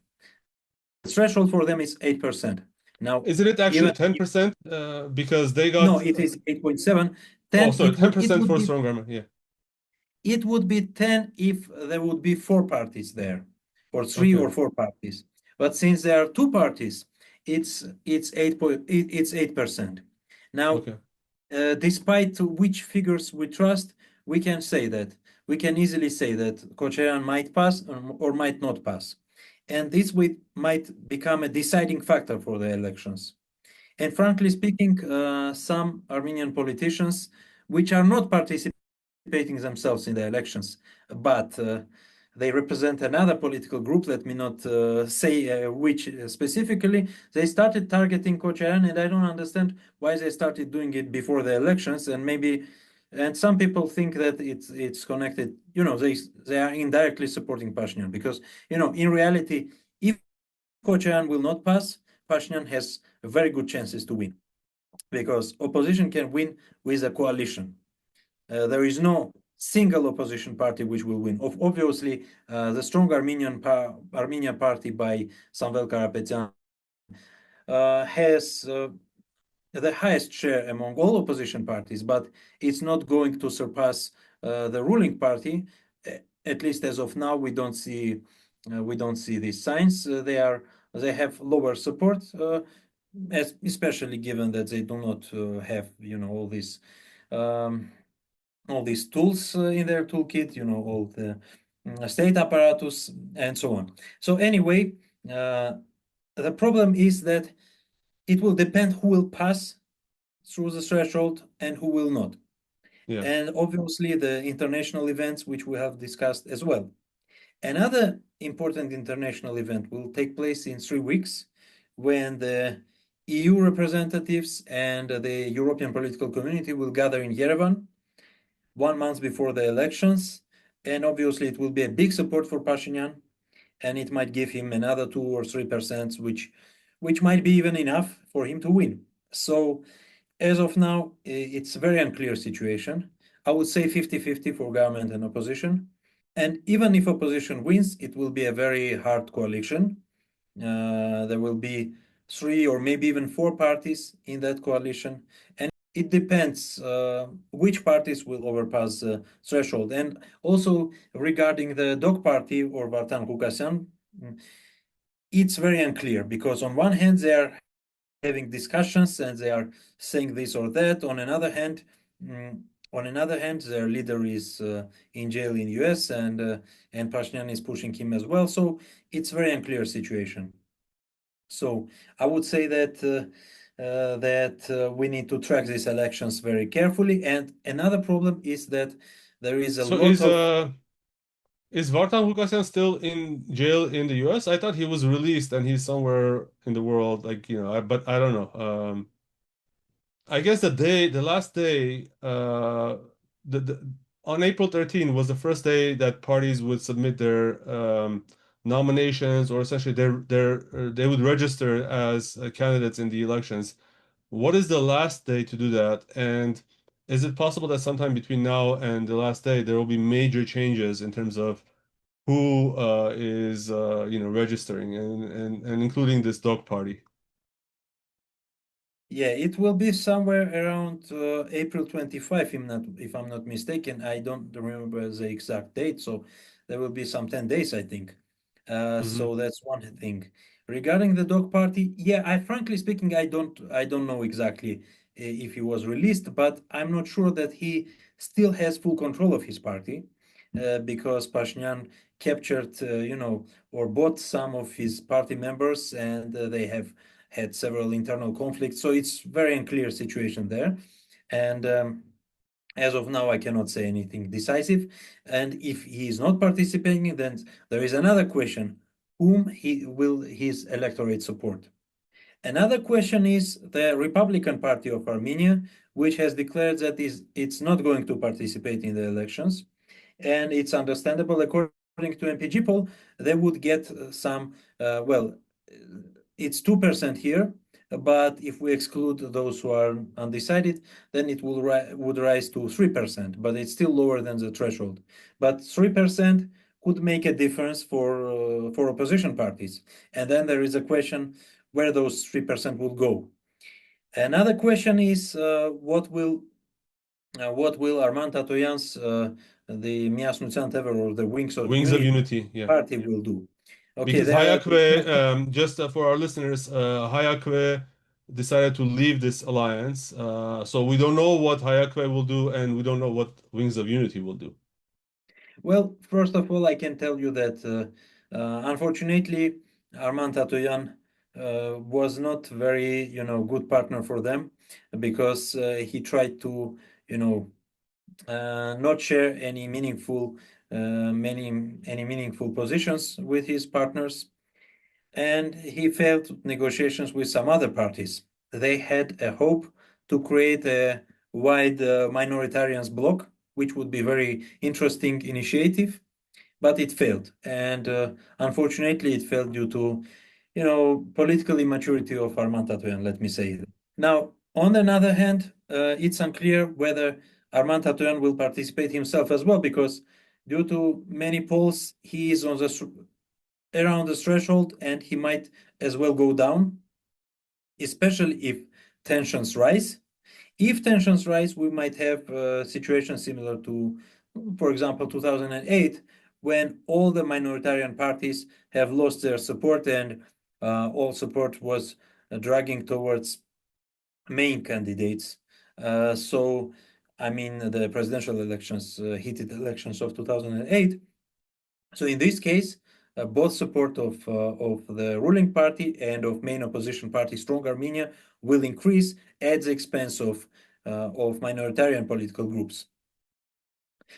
The threshold for them is 8%. Now, Isn't it actually 10%? Because they got no, it is 8.7. Oh, sorry, 10% for be, strong army. Yeah. It would be 10 if there would be 4 parties there, or 3 Okay. or 4 parties. But since there are 2 parties, it's 8%. Now, Okay. Despite which figures we trust, we can easily say that Kocharyan might pass or might not pass. And this might become a deciding factor for the elections. And frankly speaking, some Armenian politicians, which are not participating themselves in the elections, but they represent another political group, let me not say which specifically, they started targeting Kocharyan, and I don't understand why they started doing it before the elections, and some people think that it's connected, they are indirectly supporting Pashinyan, because, in reality, if Kocharyan will not pass, Pashinyan has very good chances to win, because opposition can win with a coalition. There is no single opposition party which will win. Obviously, the strong Armenia party by Samvel Karapetyan has the highest share among all opposition parties, but it's not going to surpass the ruling party. At least as of now, we don't see these signs. They have lower support, especially given that they do not have all these tools in their toolkit, all the state apparatus and so on. So anyway, the problem is that it will depend who will pass through the threshold and who will not. Yeah. And obviously the international events, which we have discussed as well. Another important international event will take place in 3 weeks, when the EU representatives and the European political community will gather in Yerevan 1 month before the elections. And obviously it will be a big support for Pashinyan, and it might give him another 2 or 3%, which might be even enough for him to win. So as of now, it's a very unclear situation. I would say 50-50 for government and opposition. And even if opposition wins, it will be a very hard coalition. There will be 3 or maybe even 4 parties in that coalition. And it depends which parties will overpass the threshold. And also regarding the dog party or Vartan Kukasyan, it's very unclear, because on one hand they are having discussions and they are saying this or that. On another hand, their leader is in jail in US, and Pashinyan is pushing him as well. So it's very unclear situation. So I would say that we need to track these elections very carefully. And another problem is that there is a lot of... Is Vartan Hukasyan still in jail in the US? I thought he was released and he's somewhere in the world, but I don't know. I guess the last day, on April 13 was the first day that parties would submit their nominations, or essentially they would register as candidates in the elections. What is the last day to do that? And is it possible that sometime between now and the last day there will be major changes in terms of who is registering and including this dog party? Yeah, it will be somewhere around April 25, if I'm not mistaken. I don't remember the exact date, so there will be some 10 days, I think. So that's one thing. Regarding the dog party, yeah, I frankly speaking, I don't know exactly if he was released, but I'm not sure that he still has full control of his party, because Pashinyan captured, or bought some of his party members, and they have had several internal conflicts. So it's very unclear situation there, and as of now, I cannot say anything decisive. And if he is not participating, then there is another question: whom he will his electorate support? Another question is the Republican Party of Armenia, which has declared that it's not going to participate in the elections. And it's understandable. According to MPG poll, they would get some, it's 2% here, but if we exclude those who are undecided, then it would rise to 3%, but it's still lower than the threshold. But 3% could make a difference for opposition parties. And then there is a question where those 3% will go. Another question is what will Armand Tatoyan's the Miasnuțean Tever, or the Wings of Wings of Unity Unity, yeah. party will do? Okay, Because there are Hayaqve, just for our listeners, Hayaqve decided to leave this alliance. So we don't know what Hayaqve will do, and we don't know what Wings of Unity will do. Well, first of all, I can tell you that unfortunately, Armand Tatoyan was not very, good partner for them, because he tried to, not share any meaningful positions with his partners, and he failed negotiations with some other parties. They had a hope to create a wide minoritarians bloc, which would be very interesting initiative, but it failed. And unfortunately, it failed due to, political immaturity of Armand Tatoyan, let me say. Now, on the other hand, it's unclear whether Armand Tatoyan will participate himself as well, because due to many polls, he is on around the threshold, and he might as well go down, especially if tensions rise. If tensions rise, we might have a situation similar to, for example, 2008, when all the minoritarian parties have lost their support, and all support was dragging towards main candidates. So, I mean, the presidential elections, heated elections of 2008. So in this case, both support of the ruling party and of main opposition party, Strong Armenia, will increase at the expense of minoritarian political groups.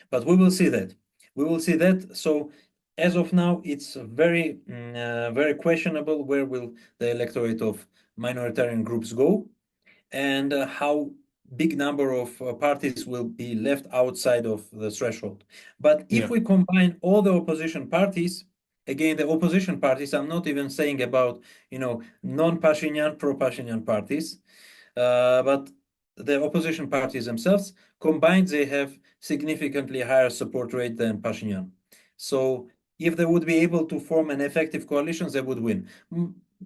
But we will see that. We will see that. So as of now, it's very, very questionable where will the electorate of minoritarian groups go, and how big number of parties will be left outside of the threshold. But if we combine all the opposition parties, again, the opposition parties, I'm not even saying about, non-Pashinyan, pro-Pashinyan parties, but the opposition parties themselves, combined, they have significantly higher support rate than Pashinyan. So if they would be able to form an effective coalition, they would win.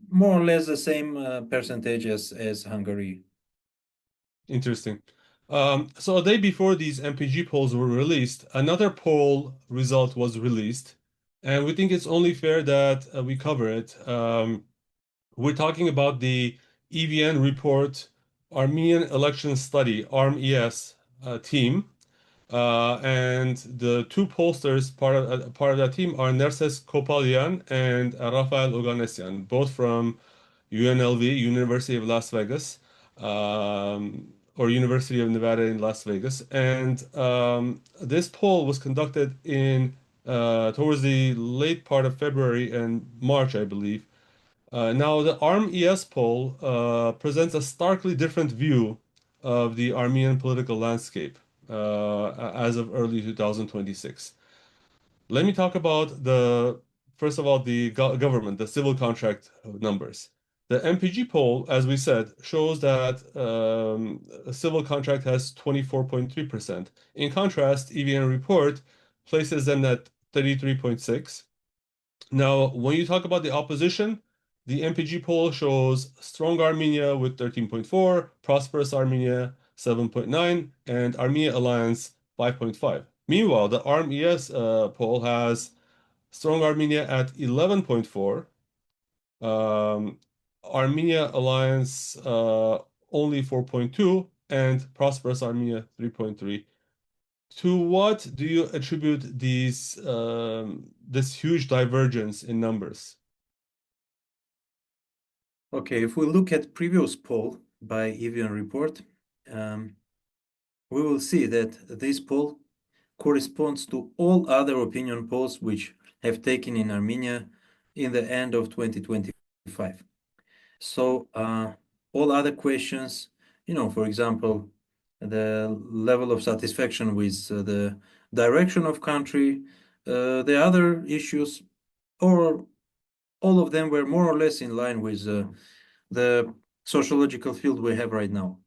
More or less the same percentage as Hungary. Interesting. So a day before these MPG polls were released, another poll result was released, and we think it's only fair that we cover it. We're talking about the EVN report, Armenian Election Study, ARM-ES team, and the two pollsters part of that team are Nerses Kopalyan and Rafael Oganesyan, both from UNLV, University of Las Vegas, or University of Nevada in Las Vegas. And this poll was conducted in towards the late part of February and March, I believe. Now, the ARM-ES poll presents a starkly different view of the Armenian political landscape as of early 2026. Let me talk about first of all, the government, the civil contract numbers. The MPG poll, as we said, shows that a civil contract has 24.3%. In contrast, EVN report places them at 33.6. Now, when you talk about the opposition, the MPG poll shows Strong Armenia with 13.4, Prosperous Armenia 7.9, and Armenia Alliance 5.5. Meanwhile, the ARM-ES poll has Strong Armenia at 11.4, Um, Armenia Alliance only 4.2, and Prosperous Armenia 3.3. To what do you attribute this huge divergence in numbers? Okay, if we look at previous poll by EVN report, we will see that this poll corresponds to all other opinion polls which have taken in Armenia in the end of 2025. So all other questions, for example, the level of satisfaction with the direction of country, the other issues, or all of them were more or less in line with the sociological field we have right now.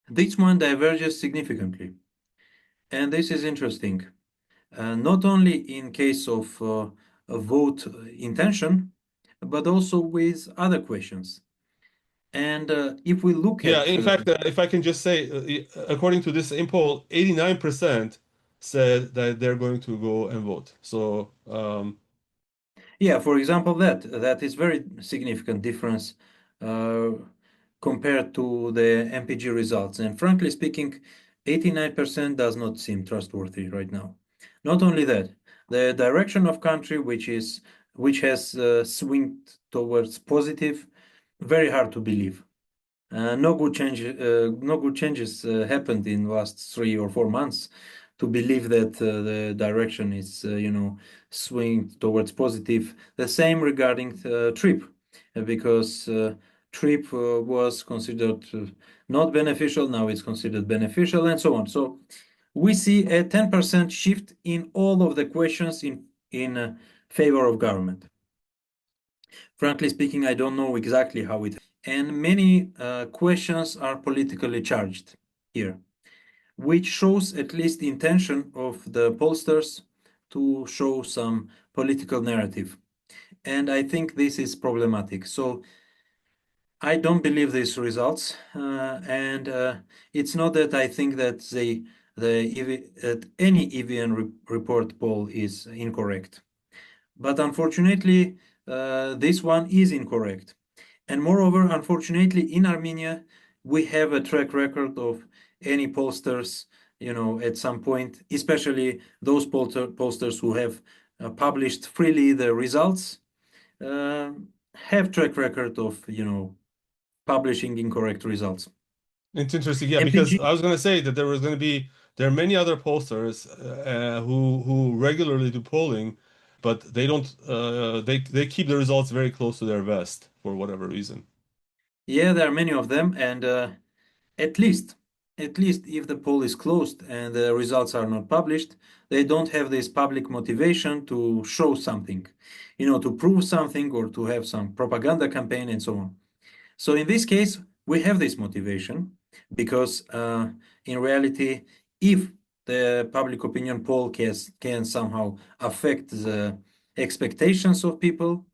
This one diverges significantly, and this is interesting. Not only in case of a vote intention, but also with other questions. And if we look Yeah, at in fact, if I can just say, according to this same poll, 89% said that they're going to go and vote. So, yeah, for example, that is very significant difference uh, compared to the MPG results. And frankly speaking, 89% does not seem trustworthy right now. Not only that, the direction of country which has swinged towards positive, very hard to believe. No good changes happened in the last 3 or 4 months to believe that the direction is, swinging towards positive. The same regarding TRIPP, because TRIPP was considered not beneficial. Now it's considered beneficial, and so on. So we see a 10% shift in all of the questions in favor of government. Frankly speaking, I don't know exactly how it, and many questions are politically charged here, which shows at least the intention of the pollsters to show some political narrative. And I think this is problematic. So I don't believe these results, and it's not that I think that any EVN report poll is incorrect, but unfortunately, this one is incorrect. And moreover, unfortunately, in Armenia, we have a track record of any pollsters, at some point, especially those pollsters who have published freely the results, uh, have track record of, publishing incorrect results. it's interesting, yeah, because MPG, I was going to say that there are many other pollsters who regularly do polling, but they keep the results very close to their vest for whatever reason. yeah, there are many of them, and at least, if the poll is closed and the results are not published, they don't have this public motivation to show something, to prove something or to have some propaganda campaign and so on. So in this case, we have this motivation because in reality, if the public opinion poll can somehow affect the expectations of people,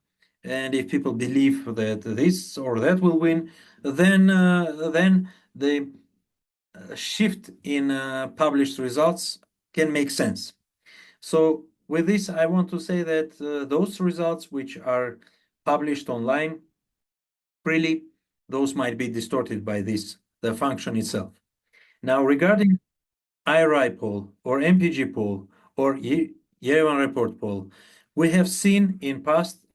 and if people believe that this or that will win, then the shift in published results can make sense. So with this, I want to say that those results which are published online freely, those might be distorted by the function itself. Now, regarding IRI poll or MPG poll or Yerevan report poll, we have seen in past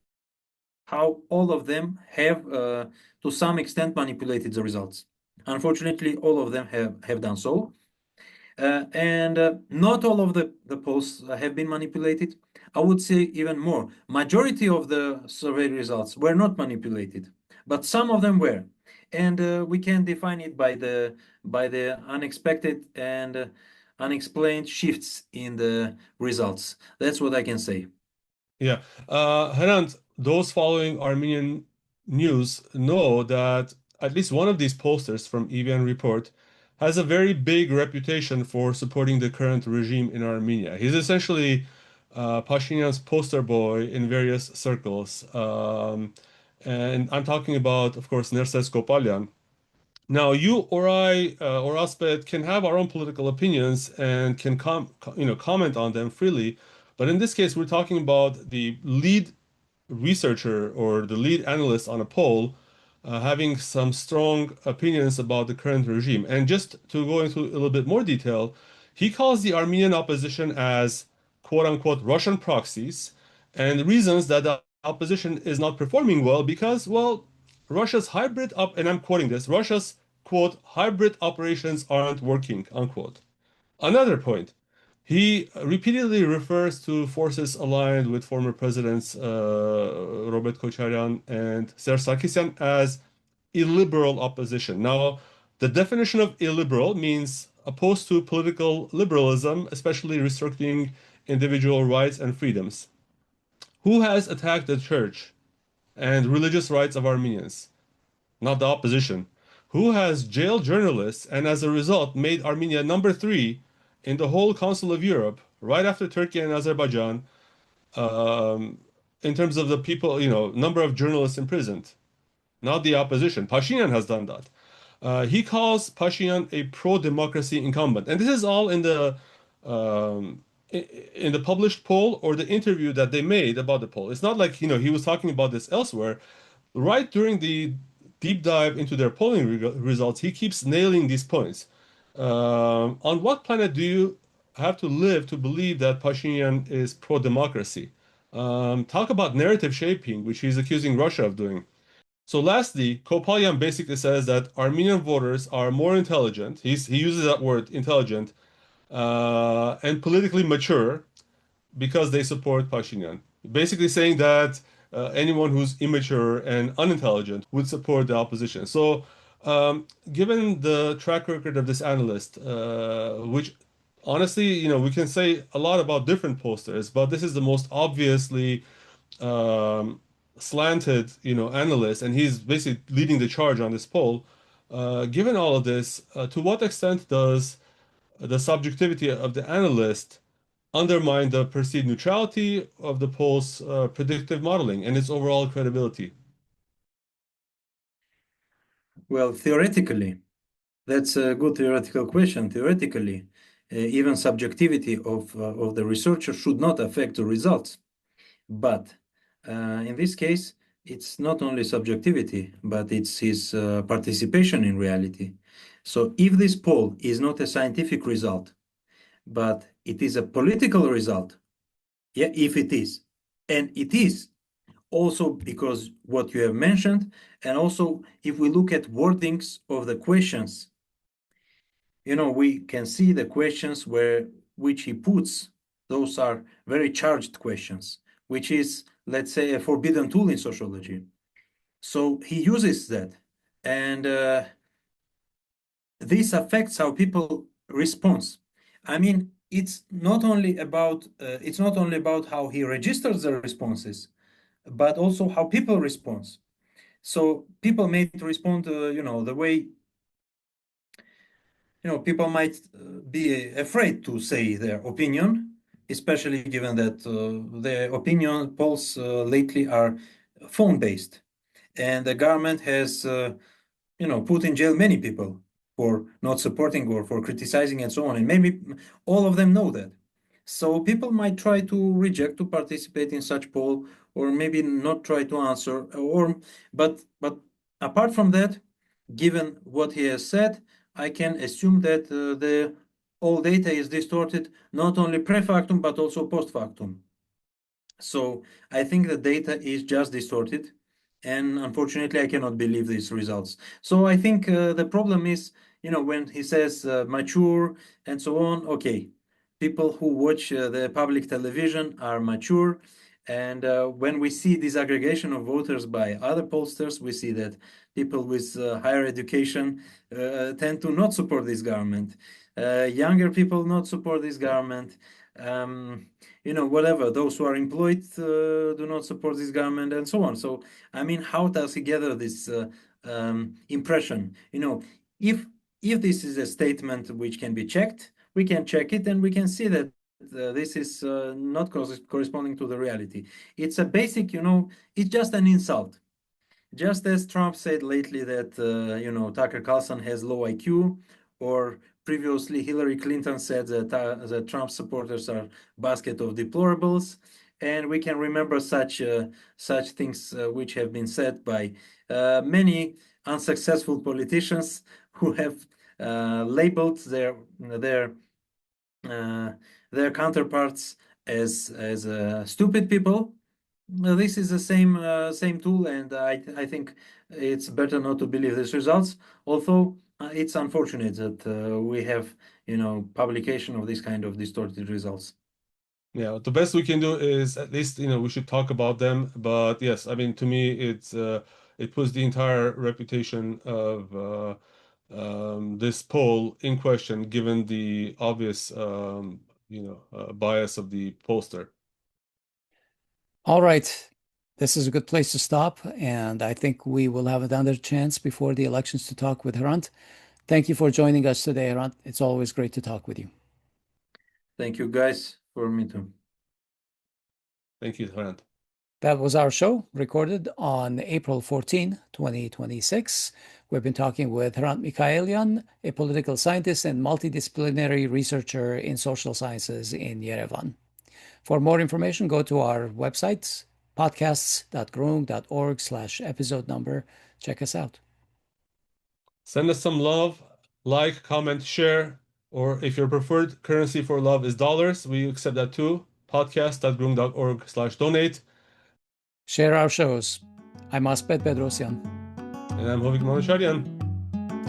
how all of them have, to some extent, manipulated the results. Unfortunately, all of them have done so. And not all of the polls have been manipulated. I would say even more. Majority of the survey results were not manipulated, but some of them were. And we can define it by the unexpected and unexplained shifts in the results. That's what I can say. Yeah. Hrant, those following Armenian news know that at least one of these posters from EVN Report has a very big reputation for supporting the current regime in Armenia. He's essentially Pashinyan's poster boy in various circles. And I'm talking about, of course, Nerses Kopalyan. Now, you or I or Aspet can have our own political opinions and can comment on them freely. But in this case, we're talking about the lead researcher or the lead analyst on a poll, having some strong opinions about the current regime. And just to go into a little bit more detail, he calls the Armenian opposition as quote unquote Russian proxies, and reasons that the opposition is not performing well because, well, Russia's hybrid up, and I'm quoting this, Russia's quote hybrid operations aren't working, unquote. Another point, he repeatedly refers to forces aligned with former presidents Robert Kocharyan and Serge Sarkisyan as illiberal opposition. Now, the definition of illiberal means opposed to political liberalism, especially restricting individual rights and freedoms. Who has attacked the church and religious rights of Armenians? Not the opposition. Who has jailed journalists and as a result made Armenia number 3 in the whole Council of Europe, right after Turkey and Azerbaijan, um, in terms of the people, number of journalists imprisoned? Not the opposition. Pashinyan has done that. He calls Pashinyan a pro-democracy incumbent, and this is all um, in the published poll or the interview that they made about the poll. It's not like he was talking about this elsewhere. Right during the deep dive into their polling results, he keeps nailing these points. On what planet do you have to live to believe that Pashinyan is pro-democracy? Talk about narrative shaping, which he's accusing Russia of doing. So lastly, Kopalyan basically says that Armenian voters are more intelligent. He uses that word, intelligent, and politically mature because they support Pashinyan. Basically saying that anyone who's immature and unintelligent would support the opposition. So, given the track record of this analyst, which honestly, we can say a lot about different pollsters, but this is the most obviously um, slanted, analyst, and he's basically leading the charge on this poll. Given all of this, to what extent does the subjectivity of the analyst undermine the perceived neutrality of the poll's predictive modeling and its overall credibility? Well, theoretically, that's a good theoretical question. Theoretically, even subjectivity of the researcher should not affect the results. But in this case, it's not only subjectivity, but it's his participation in reality. So if this poll is not a scientific result, but it is a political result, yeah, if it is, and it is, also because what you have mentioned, and also if we look at wordings of the questions, we can see the questions which he puts. Those are very charged questions, which is, let's say, a forbidden tool in sociology. So he uses that, and this affects how people respond. I mean, it's not only about how he registers the responses, but also how people respond. So people may respond, the way, people might be afraid to say their opinion, especially given that the opinion polls lately are phone-based, and the government has, put in jail many people for not supporting or for criticizing and so on, and maybe all of them know that. So people might try to reject to participate in such poll, or maybe not try to answer, but apart from that, given what he has said, I can assume that the all data is distorted not only pre-factum but also post-factum. So I think the data is just distorted, and unfortunately I cannot believe these results. So I think the problem is, when he says mature and so on, okay, people who watch the public television are mature, and when we see disaggregation of voters by other pollsters, we see that people with higher education tend to not support this government. Younger people not support this government. Whatever, those who are employed do not support this government and so on. So, I mean, how does he gather this impression? If this is a statement which can be checked, we can check it and we can see that this is not corresponding to the reality. It's a basic, it's just an insult. Just as Trump said lately that, Tucker Carlson has low IQ, or previously Hillary Clinton said that Trump supporters are basket of deplorables, and we can remember such things which have been said by many unsuccessful politicians who have labeled their counterparts as stupid people. This is the same tool, and I think it's better not to believe these results. Although it's unfortunate that we have publication of this kind of distorted results. Yeah, the best we can do is at least we should talk about them. But yes, I mean to me it puts the entire reputation of this poll in question, given the obvious bias of the pollster. All right. This is a good place to stop, and I think we will have another chance before the elections to talk with Hrant. Thank you for joining us today, Hrant. It's always great to talk with you. Thank you, guys, for me too. Thank you, Hrant. That was our show, recorded on April 14, 2026. We've been talking with Hrant Mikaelian, a political scientist and multidisciplinary researcher in social sciences in Yerevan. For more information, go to our website, podcasts.groong.org/episode number. Check us out. Send us some love, like, comment, share, or if your preferred currency for love is dollars, we accept that too. Podcast.groong.org/donate. Share our shows. I'm Asbet Bedrosyan. And I'm Hovik Kocharyan.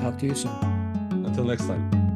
Talk to you soon. Until next time.